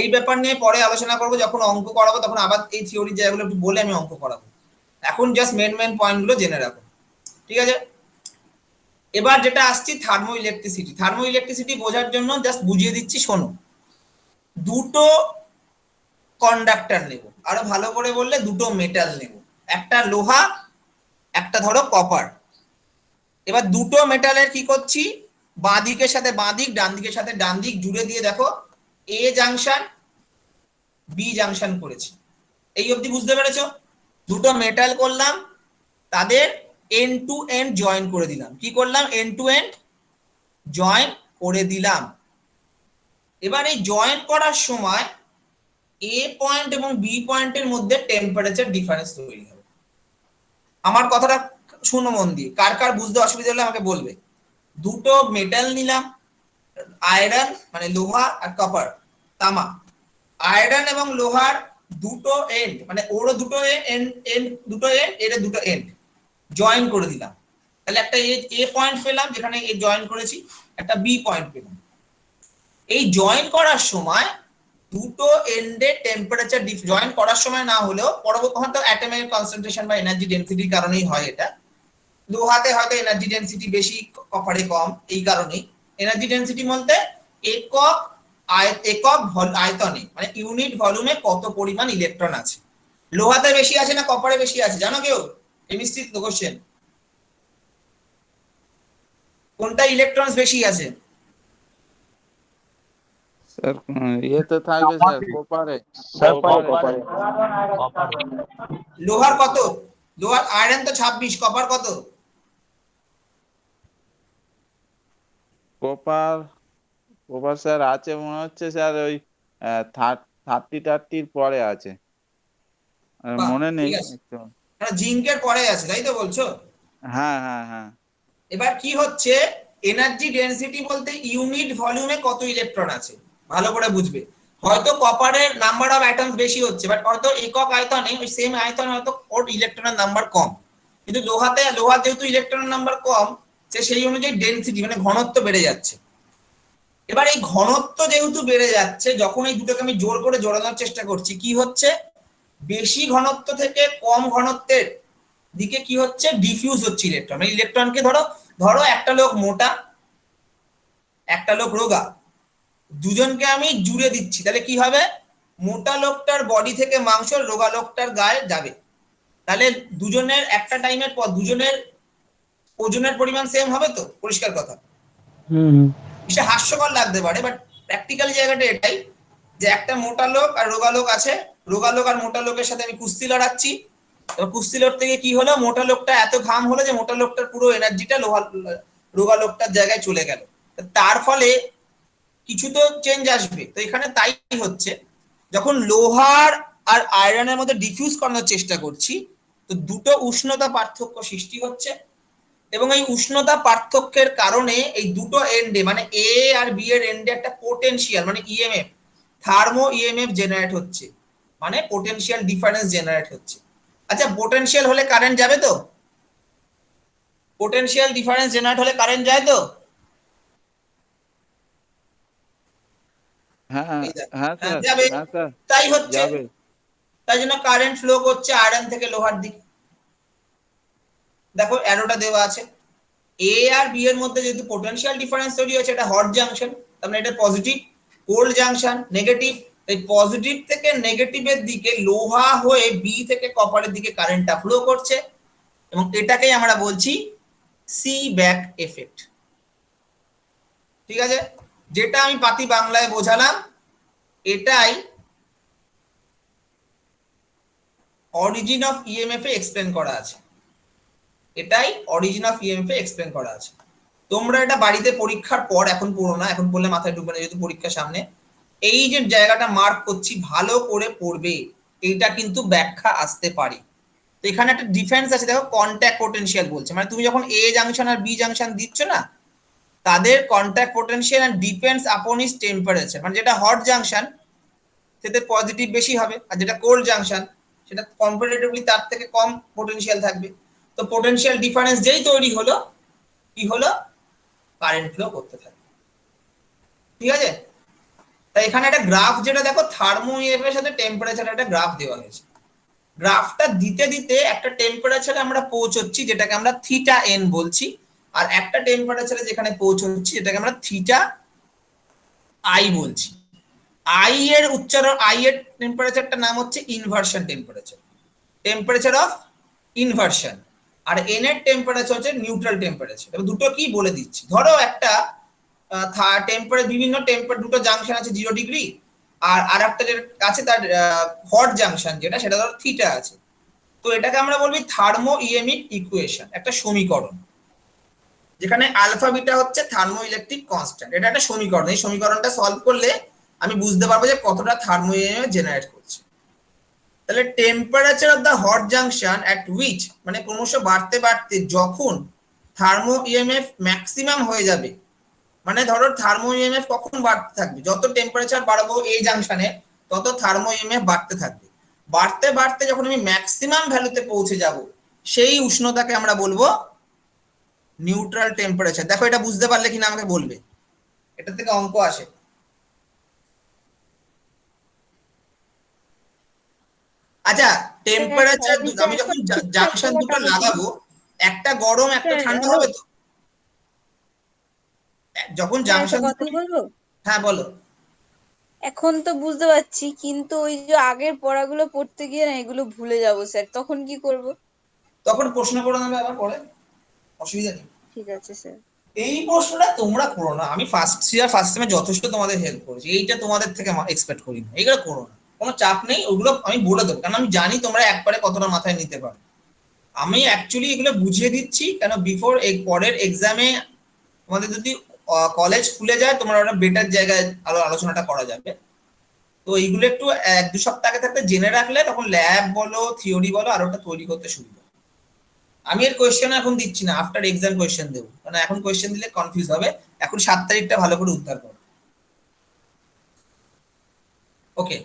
এই ব্যাপার নিয়ে পরে আলোচনা করবো, যখন অঙ্ক করাবো তখন আবার এই থিওরি জায়গাগুলো একটু বলে আমি অঙ্ক করাবো। এখন জাস্ট মেন পয়েন্টগুলো জেনে রাখো, ঠিক আছে। এবার যেটা আসছি থার্মো ইলেকট্রিসিটি। থার্মো ইলেকট্রিসিটি বোঝার জন্য জাস্ট বুঝিয়ে দিচ্ছি, শোনো। দুটো কন্ডাক্টর নেব, আরো ভালো করে বললে দুটো মেটাল নেব, একটা লোহা, একটা ধরো কপার। এবার দুটো মেটালের কি করছি, বাঁ দিকের সাথে বাঁ দিক, ডান দিকের সাথে ডান দিক জুড়ে দিয়ে দেখো এ জাংশন বি জাংশন করেছি। এই অবধি বুঝতে পেরেছো? দুটো মেটাল করলাম, তাদের এন্ড টু এন্ড জয়েন করে দিলাম। কি করলাম? এন্ড টু এন্ড জয়েন করে দিলাম। এবার এই জয়েন করার সময় এ পয়েন্ট এবং বি পয়েন্টের মধ্যে টেম্পারেচার ডিফারেন্স তৈরি হবে। আমার কথাটা শুনো মন দিয়ে, কার কার বুঝতে অসুবিধা হলে আমাকে বলবে। দুটো মেটাল নিলাম, আয়রন মানে লোহা আর কপার তামা। আয়রন এবং লোহার দুটো এন্ড মানে ওরও দুটো এন্ড দুটো এন্ড এর দুটো এন্ড জয়েন করে দিলাম। তাহলে একটা এ পয়েন্ট পেলাম যেখানে এ জয়েন করেছি, একটা বি পয়েন্ট পেলাম। এই জয়েন করার সময় দুটো এন্ডে টেম্পারেচার জয়েন করার সময় না হলেও পরবর্তী হয়তো অ্যাটমের কনসেন্ট্রেশন বা এনার্জি ডেনসিটির কারণেই হয় এটা। লোহাতে হয়তো এনার্জি ডেনসিটি বেশি, কপারে কম, এই কারণেই। এনার্জি ডেনসিটি বলতে একক আয়তনে মানে ইউনিট ভলিউমে কত পরিমাণ ইলেকট্রন আছে। লোহাতে বেশি আছে না কপারে বেশি আছে জানো কেউ? কেমিস্ট্রি কোশ্চেন, কোনটা ইলেকট্রনস বেশি আছে? স্যার ইয়েতে থাকবে স্যার, কোপারে। স্যার কপারে। লোহার কত? লোহার আয়রন তো 26, কপার কত? কোপার কোপার স্যার আছে মনে হচ্ছে স্যার ওই 30 পরে আছে, আর বাহ, মনে নেই ঠিক আছে। একটু। জিঙ্কের পরে আছে তাই তো বলছো? হ্যাঁ হ্যাঁ হ্যাঁ। এবার কি হচ্ছে, এনার্জি ডেনসিটি বলতে ইউনিট ভলিউমে কত ইলেকট্রন আছে ভালো করে বুঝবে। হয়তো কপারের নাম্বার অফ অ্যাটমস বেশি হচ্ছে, বাট হয়তো একক আয়তনে ওই সেম আয়তনে হয়তো ওর ইলেকট্রনের নাম্বার কম। কিন্তু লোহা যেহেতু ইলেকট্রনের নাম্বার কম, সেই অনুযায়ী ডেনসিটি মানে ঘনত্ব বেড়ে যাচ্ছে। এবার এই ঘনত্ব যেহেতু বেড়ে যাচ্ছে, যখন এই দুটোকে আমি জোর করে জোড়ানোর চেষ্টা করছি, কি হচ্ছে, বেশি ঘনত্ব থেকে কম ঘনত্বের দিকে কি হচ্ছে, ডিফিউজ হচ্ছে ইলেকট্রন। মানে ইলেকট্রনকে ধরো একটা লোক মোটা, একটা লোক রোগা, দুজনকে আমি জুড়ে দিচ্ছি, তাহলে কি হবে, মোটা লোকটার বডি থেকে মাংস রোগা লোকটার গায়ে যাবে। তাহলে দুজনের একটা টাইমের পর দুজনের ওজনের পরিমাণ সেম হবে তো? পরিষ্কার কথা। এটা হাস্যকর লাগতে পারে, বাট প্র্যাকটিক্যাল জায়গাটা এটাই যে একটা মোটা লোক আর রোগা লোক আছে, রোগা লোক আর মোটা লোকের সাথে আমি কুস্তি লড়াচ্ছি। এবার কুস্তি লড়তে গিয়ে কি হলো, মোটা লোকটা এত ঘাম হলো যে মোটা লোকটার পুরো এনার্জিটা রোগা লোকটার জায়গায় চলে গেল। তার ফলে কিছু তো চেঞ্জ আসবে। তো এখানে তাই হচ্ছে, যখন লোহার আর আয়রনের মধ্যে ডিফিউজ করানোর চেষ্টা করছি, তো দুটো উষ্ণতা পার্থক্য সৃষ্টি হচ্ছে, এবং এই উষ্ণতা পার্থক্যের কারণে এই দুটো এন্ডে মানে এ আর বি এর এন্ডে একটা পোটেনশিয়াল মানে ইএমএফ, থার্মো ইএমএফ জেনারেট হচ্ছে, মানে পোটেনশিয়াল ডিফারেন্স জেনারেট হচ্ছে। আচ্ছা, পোটেনশিয়াল হলে কারেন্ট যাবে তো? পোটেনশিয়াল ডিফারেন্স জেনারেট হলে কারেন্ট যায় তো? হ্যাঁ হ্যাঁ স্যার, যাবে। হ্যাঁ স্যার তাই হচ্ছে, যাবে। তাই জন্য কারেন্ট ফ্লো করছে আয়রন থেকে লোহার দিকে। দেখো অ্যারোটা দেওয়া আছে, এ আর বি এর মধ্যে যেহেতু পোটেনশিয়াল ডিফারেন্স তৈরি হয়েছে, এটা হট জাংশন, তার মানে এটা পজিটিভ। কোল্ড জাংশন নেগেটিভ, এই পজিটিভ থেকে নেগেটিভের দিকে লোহা হয়ে বি থেকে কপারের দিকে কারেন্টটা ফ্লো করছে, এবং এটাকেই আমরা বলছি সি ব্যাক এফেক্ট। ঠিক আছে, যেটা আমি পাতি বাংলায় বোঝালাম এটাই origin of EMF A explain করা আছে। এটাই origin of EMF A explain করা আছে। তোমরা এটা বাড়িতে পরীক্ষার পর, এখন পড়ো না, এখন পড়লে মাথায় ঢুকবে না যেহেতু পরীক্ষার সামনে। এই যে জায়গাটা মার্ক করছি ভালো করে পড়বে, এইটা কিন্তু ব্যাখ্যা আসতে পারে। তো এখানে একটা ডিফারেন্স আছে, দেখো কন্ট্যাক্ট পোটেনশিয়াল বলছে, মানে তুমি যখন এ জাংশন আর বি জাংশন দিচ্ছ না, তাদের contact potential and depends upon is temperature. মানে যেটা হট জাংশন সেটা পজিটিভ বেশি হবে, আর যেটা কোল্ড জাংশন সেটা কম্পারেটিভলি তার থেকে কম পোটেনশিয়াল থাকবে। তো পোটেনশিয়াল ডিফারেন্স যেই তৈরি হলো, কি হলো, কারেন্ট ফ্লো করতে থাকবে। ঠিক আছে, তাই এখানে একটা গ্রাফ যেটা দেখো, থার্মো ইএফ এর সাথে টেম্পারেচার একটা গ্রাফ দেওয়া হয়েছে। গ্রাফটা দিতে দিতে একটা টেম্পারেচারে আমরা পৌঁছচ্ছি যেটাকে আমরা থিটা এন বলছি, আর একটা টেম্পারেচারে যেখানে পৌঁছচ্ছি যেটাকে আমরা থিটা আই বলছি। আই এর উচ্চারণ, আই এর টেম্পারেচারটার নাম হচ্ছে inversion temperature, temperature of inversion. আর এন এর টেম্পারেচার হচ্ছে নিউট্রাল টেম্পারেচার। এবার দুটো কি বলে দিচ্ছি, ধরো একটা বিভিন্ন দুটো জাংশন আছে 0 ডিগ্রি, আর আরেকটা যেটা আছে তার হট জাংশন যেটা, সেটা ধরো থিটা আছে। তো এটাকে আমরা বলবি থার্মো ইএমইক ইকুয়েশন, একটা সমীকরণ, যেখানে আলফা বিটা হচ্ছে থার্মো ইলেকট্রিক কনস্ট্যান্ট। এটা একটা সমীকরণ, এই সমীকরণটা সলভ করলে আমি বুঝতে পারবো যে কতটা থার্মো ইএমএফ জেনারেট করছে। তাহলে temperature of the hot junction at which, মানে ক্রমশ বাড়তে বাড়তে যখন থার্মো ইএমএফ ম্যাক্সিমাম হয়ে যাবে, মানে ধরো থার্মো ইএমএফ কখন বাড়তে থাকবে, যত টেম্পারেচার বাড়াবো এই জাংশনে তত থার্মো ইএমএফ বাড়তে থাকবে। বাড়তে বাড়তে যখন আমি ম্যাক্সিমাম ভ্যালুতে পৌঁছে যাব, সেই উষ্ণতাকে আমরা বলবো নিউট্রাল টেম্পারেচার। দেখো এটা বুঝতে পারলে কিনা আমাকে বলবে, এটা থেকে অঙ্ক আসে। আচ্ছা, টেম্পারেচার আমি যখন জাংশন দুটো লাগাবো, একটা গরম একটা ঠান্ডা হবে তো, যখন জাংশন কথা বলবো? হ্যাঁ বলো। এখন তো বুঝতে পারছি, কিন্তু ওই যে আগের পড়াগুলো পড়তে গিয়ে না এগুলো ভুলে যাবো স্যার, তখন কি করব? তখন প্রশ্ন করে নেবে আবার পরে, অসুবিধা নেই। ঠিক আছে স্যার। এই প্রশ্নটা তোমরা করো না, আমি ফার্স্ট সেমে যথেষ্ট তোমাদের হেল্প করেছি, এইটা তোমাদের থেকে এক্সপেক্ট করি না, এগুলো করো না, কোনো চাপ নেই, ওগুলো আমি বলে দেবো, কারণ আমি জানি তোমরা একবারে কতটা মাথায় নিতে পারো। আমি অ্যাকচুয়ালি এগুলো বুঝিয়ে দিচ্ছি কেন, বিফোর এই পরের এক্সামে তোমাদের যদি কলেজ খুলে যায় তোমরা ওটা বেটার জায়গায় আলোচনাটা করা যাবে। তো এইগুলো একটু 1-2 সপ্তাহ আগে থাকতে জেনে রাখলে তখন ল্যাব বলো থিওরি বলো আর ওটা তৈরি করতে সুবিধা। আমি এর কোয়েশ্চেন এখন দিচ্ছি না, আফটার এক্সাম কোয়েশ্চেন দেবো, কারণ এখন কোয়েশ্চেন দিলে কনফিউজ হবে। এখন 7 তারিখটা ভালো করে উদ্ধার করো। ওকে,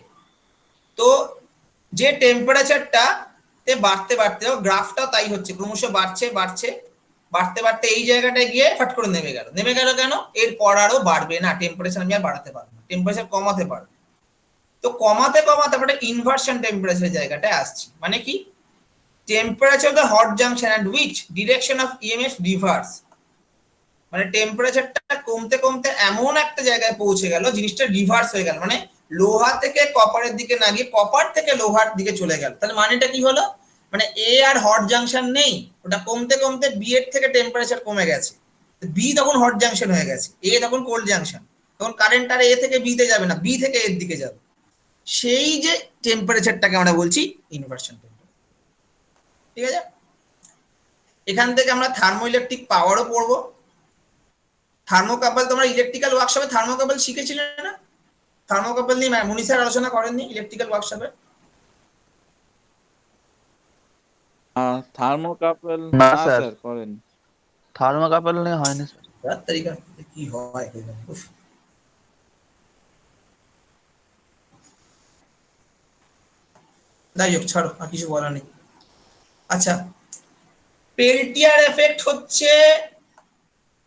তো যে টেম্পারেচারটা বাড়তে বাড়তে গ্রাফটা তাই হচ্ছে, ক্রমশ বাড়ছে বাড়ছে বাড়তে বাড়তে এই জায়গাটায় গিয়ে ফট করে নেমে গেল। নেমে গেল কেন? এরপর আরো বাড়বে না, টেম্পারেচার আমি আর বাড়াতে পারবো না, টেম্পারেচার কমাতে পারবো। তো কমাতে কমাতে আমরা ইনভার্সন টেম্পারেচার জায়গাটায় আসছি। মানে কি? Temperature of the hot junction and which direction of EMF reverse, মানে টেম্পারেচারটা কমতে কমতে এমন একটা জায়গায় পৌঁছে গেল, জিনিসটা রিভার্স হয়ে গেল, মানে লোহা থেকে কপারের দিকে না গিয়ে কপার থেকে লোহার দিকে চলে গেল। তাহলে মানেটা কি হলো? মানে এ আর হট জাংশন নেই, ওটা কমতে কমতে বি এর থেকে টেম্পারেচার কমে গেছে, বি তখন হট জাংশন হয়ে গেছে, এ তখন কোল্ড জাংশন, তখন কারেন্ট আর এ থেকে বি তে যাবে না, বি থেকে এর দিকে যাবে। সেই যে টেম্পারেচারটাকে আমরা বলছি ইনভার্সন টেম্পারেচার। ঠিক আছে, এখান থেকে আমরা থার্মো ইলেকট্রিক পাওয়ারও পড়বো। থার্মোকাপল তোমরা ইলেকট্রিক্যাল ওয়ার্কশপে থার্মোকাপল শিখেছিলে না? থার্মোকাপল নিয়ে মনি স্যার আলোচনা করেননি ইলেকট্রিক্যাল ওয়ার্কশপে? থার্মোকাপল না না স্যার, স্যার করেন। থার্মোকাপল নিয়ে হয়নি স্যার। তারিখা কি হয়, যাই হোক ছাড়ো, আর কিছু বলার নেই। আচ্ছা, পেল্টিয়ার এফেক্ট হচ্ছে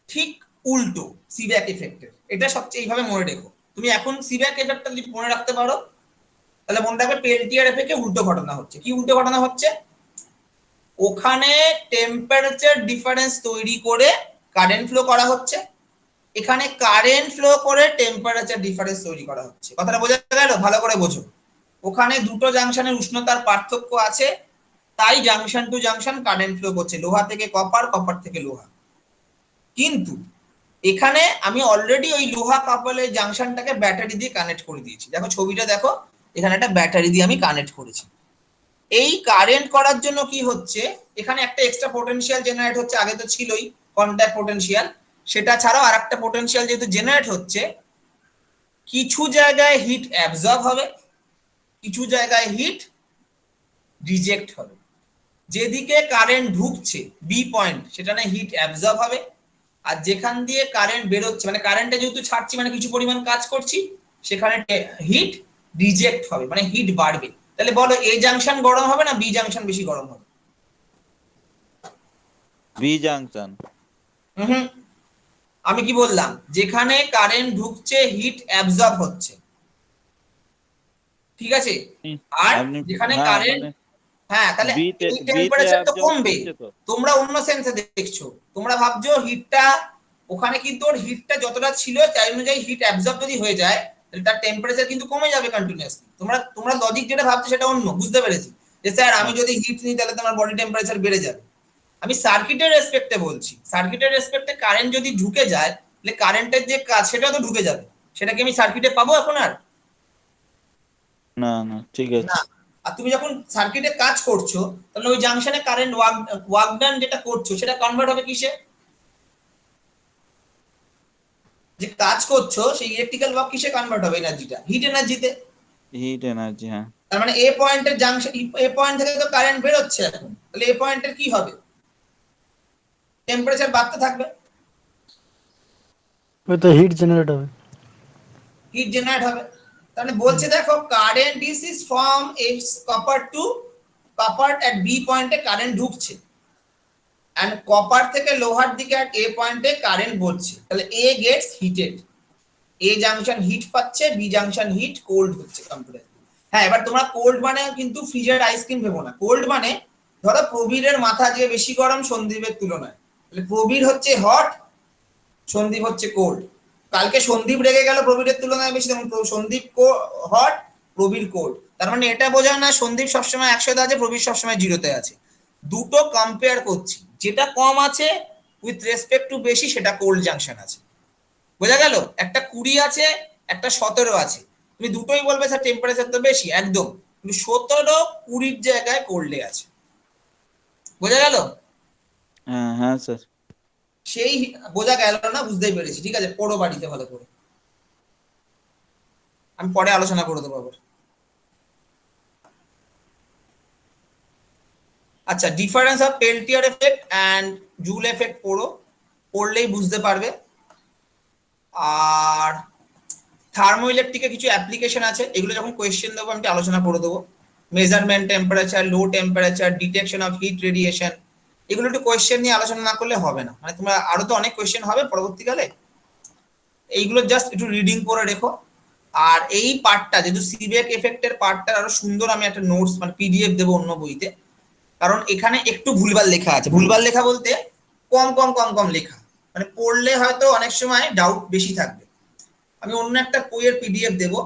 ঠিক উল্টো সিব্যাক এফেক্টের, এটা সবচেয়ে এইভাবে মনে রেখো। তুমি এখন সিব্যাক এফেক্টটা যদি মনে রাখতে পারো তাহলে মনে রাখবে পেল্টিয়ার এফেক্টে উল্টো ঘটনা হচ্ছে। কি উল্টো ঘটনা হচ্ছে? ওখানে টেম্পারেচার ডিফারেন্স তৈরি করে কারেন্ট ফ্লো করা হচ্ছে, এখানে কারেন্ট ফ্লো করে টেম্পারেচার ডিফারেন্স তৈরি করা হচ্ছে। কথাটা বোঝা গেল? ভালো করে বোঝো। ওখানে দুটো জাংশনের উষ্ণতার পার্থক্য আছে, তাই junction to junction current flow করছে, লোহা থেকে কপার, কপার থেকে লোহা। কিন্তু এখানে আমি অলরেডি ওই লোহা কাপলের জাংশনটাকে ব্যাটারি দিয়ে কানেক্ট করে দিয়েছি। দেখো ছবিটা দেখো, এখানে একটা ব্যাটারি দিয়ে আমি কানেক্ট করেছি। এই কারেন্ট করার জন্য কি হচ্ছে, এখানে একটা এক্সট্রা পোটেনশিয়াল জেনারেট হচ্ছে, আগে তো ছিলই কন্ট্যাক্ট পোটেনশিয়াল, সেটা ছাড়াও আর একটা পোটেনশিয়াল যেহেতু জেনারেট হচ্ছে, কিছু জায়গায় হিট অ্যাবজর্ব হবে, কিছু জায়গায় হিট রিজেক্ট হবে। যেদিকে কারেন্ট ঢুকছে বি পয়েন্ট, সেখানে হিট অ্যাবজর্ব হবে, আর যেখান দিয়ে কারেন্ট বেরোচ্ছে মানে কারেন্টটা যেহেতু ছাড়ছি মানে কিছু পরিমাণ কাজ করছি, সেখানে হিট রিজেক্ট হবে, মানে হিট বাড়বে। তাহলে বলো এ জাংশন গরম হবে না বি জাংশন বেশি গরম হবে? B junction. হুম, আমি কি বললাম? যেখানে কারেন্ট ঢুকছে হিট অ্যাবজর্ব হচ্ছে, ঠিক আছে, আর যেখানে কারেন্ট, হ্যাঁ, তাহলে এই টেম্পারেচারটা কমবে। তোমরা অন্য সেন্সে দেখছো, তোমরা ভাবছো হিটটা ওখানে, কিন্তু ওর হিটটা যতটা ছিল তাই অনুযায়ী হিট অ্যাবজর্ব যদি হয়ে যায় তাহলে তার টেম্পারেচার কিন্তু কমে যাবে কন্টিনিউয়াসলি। তোমরা লজিক যেটা ভাবছো সেটা অন্য, বুঝতে পেরেছি যে স্যার আমি যদি হিট নিই তাহলে তোমার বডি টেম্পারেচার বেড়ে যাবে। আমি সার্কিটের রেসপেক্টে বলছি, সার্কিটের রেসপেক্টে কারেন্ট যদি ঢুকে যায় তাহলে কারেন্টের যে কাজ সেটা তো ঢুকে যাবে, সেটা কি আমি সার্কিটে পাবো এখন আর? না না, ঠিক আছে। আর তুমি যখন সার্কিটে কাজ করছো তাহলে ওই জাংশনে কারেন্ট ওয়ার্ক ডান যেটা করছো সেটা কনভার্ট হবে কিসে? যে কাজ করছো সেই ইলেকট্রিক্যাল ওয়ার্ক কিসে কনভার্ট হবে? এনার্জিটা হিট এনার্জিতে। হিট এনার্জি, হ্যাঁ। তার মানে এ পয়েন্টের জাংশন, এ পয়েন্ট থেকে তো কারেন্ট বের হচ্ছে এখন, তাহলে এ পয়েন্টের কি হবে? টেম্পারেচার বাড়তে থাকবে, ওই তো হিট জেনারেট হবে। হিট জেনারেট হবে। তাহলে বলছে দেখো current is from A copper to copper at B পয়েন্টে কারেন্ট ঢুকছে, এন্ড কপার থেকে লোহার দিকে এট এ পয়েন্টে কারেন্ট বলছে। তাহলে A gets heated, A junction heat পাচ্ছে, বি জাংশন হিট কোল্ড হচ্ছে কম্পিউটার। হ্যাঁ, এবার তোমরা কোল্ড মানে কিন্তু ফ্রিজের আইসক্রিম ভেবো না। কোল্ড মানে ধরো প্রবীরের মাথা যে বেশি গরম সন্দীপের তুলনায়, তাহলে প্রবীর হচ্ছে হট, সন্দীপ হচ্ছে কোল্ড। কালকে সন্দীপ রেগে গেল প্রবীরের তুলনায় বেশি, তখন সন্দীপ হট, প্রবীর কোল্ড। তার মানে এটা বোঝায় না সন্দীপ সবসময় 100তে আছে, প্রবীর সবসময় 0তে আছে। দুটো কম্পেয়ার করছি, যেটা কম আছে উইথ রেসপেক্ট টু বেশি সেটা কোল্ড জাংশন আছে। বোঝা গেল? একটা 20 আছে, একটা 17 আছে, তুমি দুটোই বলবে স্যার টেম্পারেচার তো বেশি, একদম, কিন্তু 17 20 জায়গায় কোল্ডে আছে। বোঝা গেল? হ্যাঁ হ্যাঁ স্যার। সেই বোঝা গেল না? বুঝতেই পেরেছি, ঠিক আছে, পড়ো বাড়িতে ভালো করে, আমি পরে আলোচনা করে দেবো আবার। আচ্ছা, difference of Peltier effect and joule effect পড়লেই বুঝতে পারবে। আর থার্মো ইলেকট্রিকে কিছু অ্যাপ্লিকেশন আছে, এগুলো যখন কোয়েশ্চেন দেবো আমি আলোচনা করে দেবো। Measurement temperature, low temperature, detection of heat radiation, এগুলো একটু কোয়েশ্চেন নিয়ে আলোচনা না করলে হবে না, মানে তোমরা আরো তো অনেক কোয়েশ্চেন হবে পরবর্তীকালে, এইগুলো জাস্ট একটু রিডিং করে রেখো। আর এই পার্টটা যেহেতু সিবেক এফেক্টের পার্টটা আরো সুন্দর, আমি একটা নোটস মানে পিডিএফ দেবো অন্য বইতে, কারণ এখানে একটু ভুলভাল লেখা আছে। ভুলভাল লেখা বলতে কম কম কম কম লেখা, মানে পড়লে হয়তো অনেক সময় ডাউট বেশি থাকবে। আমি অন্য একটা বইয়ের পিডিএফ দেবো,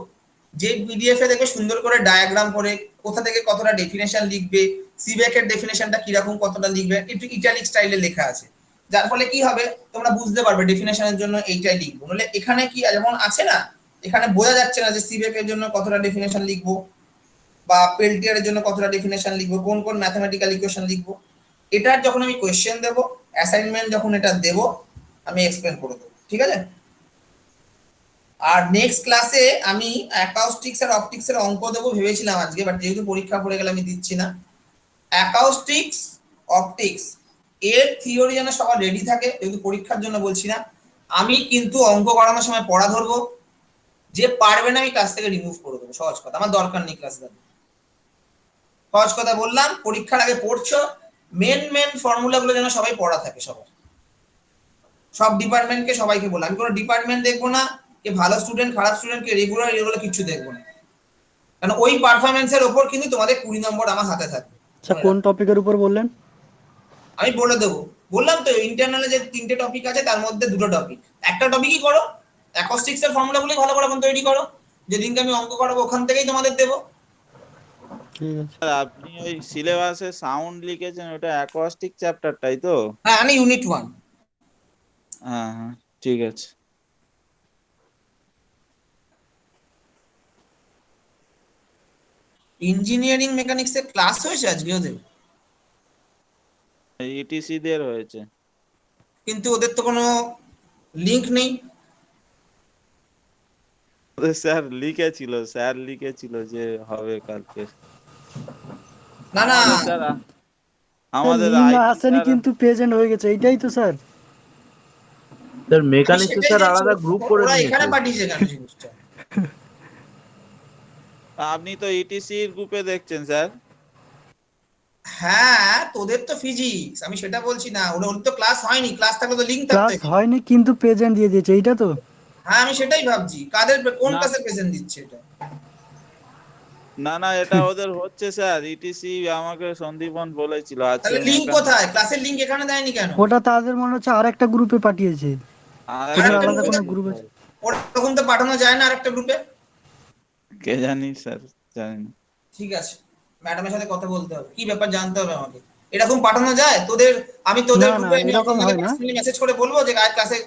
যে পিডিএফ এ দেখবে সুন্দর করে ডায়াগ্রাম করে কোথা থেকে কতটা ডেফিনেশন লিখবে, সিবেক এর ডেফিনেশনটা কিরকম কতটা লিখবে, একটু ইটালিক স্টাইলে লেখা আছে, যার ফলে কি হবে তোমরা বুঝতে পারবে ডেফিনেশনের জন্য এইটাই লিখবো। নাহলে এখানে কি যেমন আছে না, এখানে বোঝা যাচ্ছে না যে সিবেক এর জন্য কতটা ডেফিনেশন লিখবো বা পেল্টিয়ারের জন্য কতটা ডেফিনেশন লিখবো, কোন কোন ম্যাথমেটিক্যাল ইকুয়েশন লিখবো। এটার যখন আমি কোয়েশ্চেন দেবো, অ্যাসাইনমেন্ট যখন এটা দেবো, আমি এক্সপ্লেন করে দেবো, ঠিক আছে? আর নেক্সট ক্লাসে আমি অ্যাকাউস্টিক্স আর অপটিক্স এর অঙ্ক দেবো ভেবেছিলাম আজকে, বাট যেহেতু পরীক্ষা পড়ে গেলে আমি দিচ্ছি না। অ্যাকাউস্টিক্স, অপটিক্স এর থিওরি যেন সবার রেডি থাকে, যেহেতু পরীক্ষার জন্য বলছি না। আমি কিন্তু অঙ্ক করানোর সময় পড়া ধরবো, যে পারবে না আমি ক্লাস থেকে রিমুভ করে দেবো। সহজ কথা, আমার দরকার নেই ক্লাস দেবো। সহজ কথা বললাম, পরীক্ষার আগে পড়ছো, মেন ফর্মুলাগুলো যেন সবাই পড়া থাকে সবার, সব ডিপার্টমেন্টকে সবাইকে বললাম। আমি কোনো ডিপার্টমেন্ট দেখবো না, কে ভালো স্টুডেন্ট খারাপ স্টুডেন্ট, কে রেগুলার এগুলো কিছু দেখবো না, কারণ ওই পারফরমেন্সের ওপর কিন্তু তোমাদের 20 নম্বর আমার হাতে থাকবে। আচ্ছা, কোন টপিকের উপর বললেন? আমি বলে দেবো, বললাম তো ইন্টারনালে যে 3টে টপিক আছে তার মধ্যে 2টো টপিক, একটা টপিকই করো, অ্যাকোস্টিক্স এর ফর্মুলাগুলো ভালো করে এখন তৈরি করো, যেদিনকে আমি অঙ্ক করাবো ওখান থেকেই তোমাদের দেবো। ঠিক আছে। স্যার আপনি ওই সিলেবাসে সাউন্ড লিখেছেন, ওটা অ্যাকোস্টিক চ্যাপ্টারটাই তো? হ্যাঁ, আমি ইউনিট 1। হ্যাঁ হ্যাঁ ঠিক আছে। ইঞ্জিনিয়ারিং মেকানিক্স এর ক্লাস হয়েছে আজকে ওদের, ইটিসি দের হয়েছে, কিন্তু ওদের তো কোনো লিংক নেই। স্যার লিখেছিল যে হবে কালকে। না না, স্যার আমাদের লিঙ্ক আইটি আসেনি কিন্তু প্রেজেন্ট হয়ে গেছে, এইটাই তো স্যার। স্যার মেকানিক্স স্যার আলাদা গ্রুপ করে ওরা নিয়েছে। এখানে পাঠিয়েছে কেন জিনিসটা? আপনি তো ইটিসি এর গ্রুপে দেখছেন স্যার। হ্যাঁ, তোদের তো ফিজিক্স, আমি সেটা বলছি না, ওর তো ক্লাস হয়নি, ক্লাস থাকলে তো লিংক ক্লাস থাকতো। হয়নি কিন্তু প্রেজেন্ট দিয়ে দিয়েছে, এইটা তো। হ্যাঁ, আমি সেটাই ভাবছি, কাদের কোন না। ক্লাসে প্রেজেন্ট দিচ্ছে এটা? না এটা ওদের হচ্ছে স্যার, ইটিসি আমাকে সন্দীপন বলেছিল আজকে। তাহলে লিংক কোথায়? ক্লাসের লিংক এখানে দেয়নি কেন? ওটা তাদের মনে হচ্ছে আরেকটা গ্রুপে পাঠিয়েছে, ওদের আরেকটা আলাদা গ্রুপে কোনো গ্রুপ আছে। ওরকম তো পাঠানো যায় না আরেকটা গ্রুপে। কে জানি স্যার, জানি না। ঠিক আছে, ম্যাডামের সাথে কথা বলতে হবে, কি ব্যাপার জানতে হবে আমাকে। এরকম পাঠানো যায় তোদের? আমি তোদের না, না, গ্রুপে এরকম হয় না। মেসেজ করে বলবো যে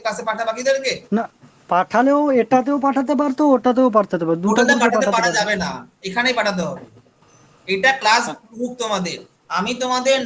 ক্লাসে পাঠা বাকিদেরকে? না, পাঠালেও এটাতেও পাঠাতে পারতো, ওটাতেও পাঠাতে পারতো, দুটো ওটাতে গ্রুপে পাঠাতে পাঠাতে পারা পারতো। যাবে না, এখানেই পাঠাতে হবে। এটা ক্লাস বুক তোমাদের, আমি তোমাদের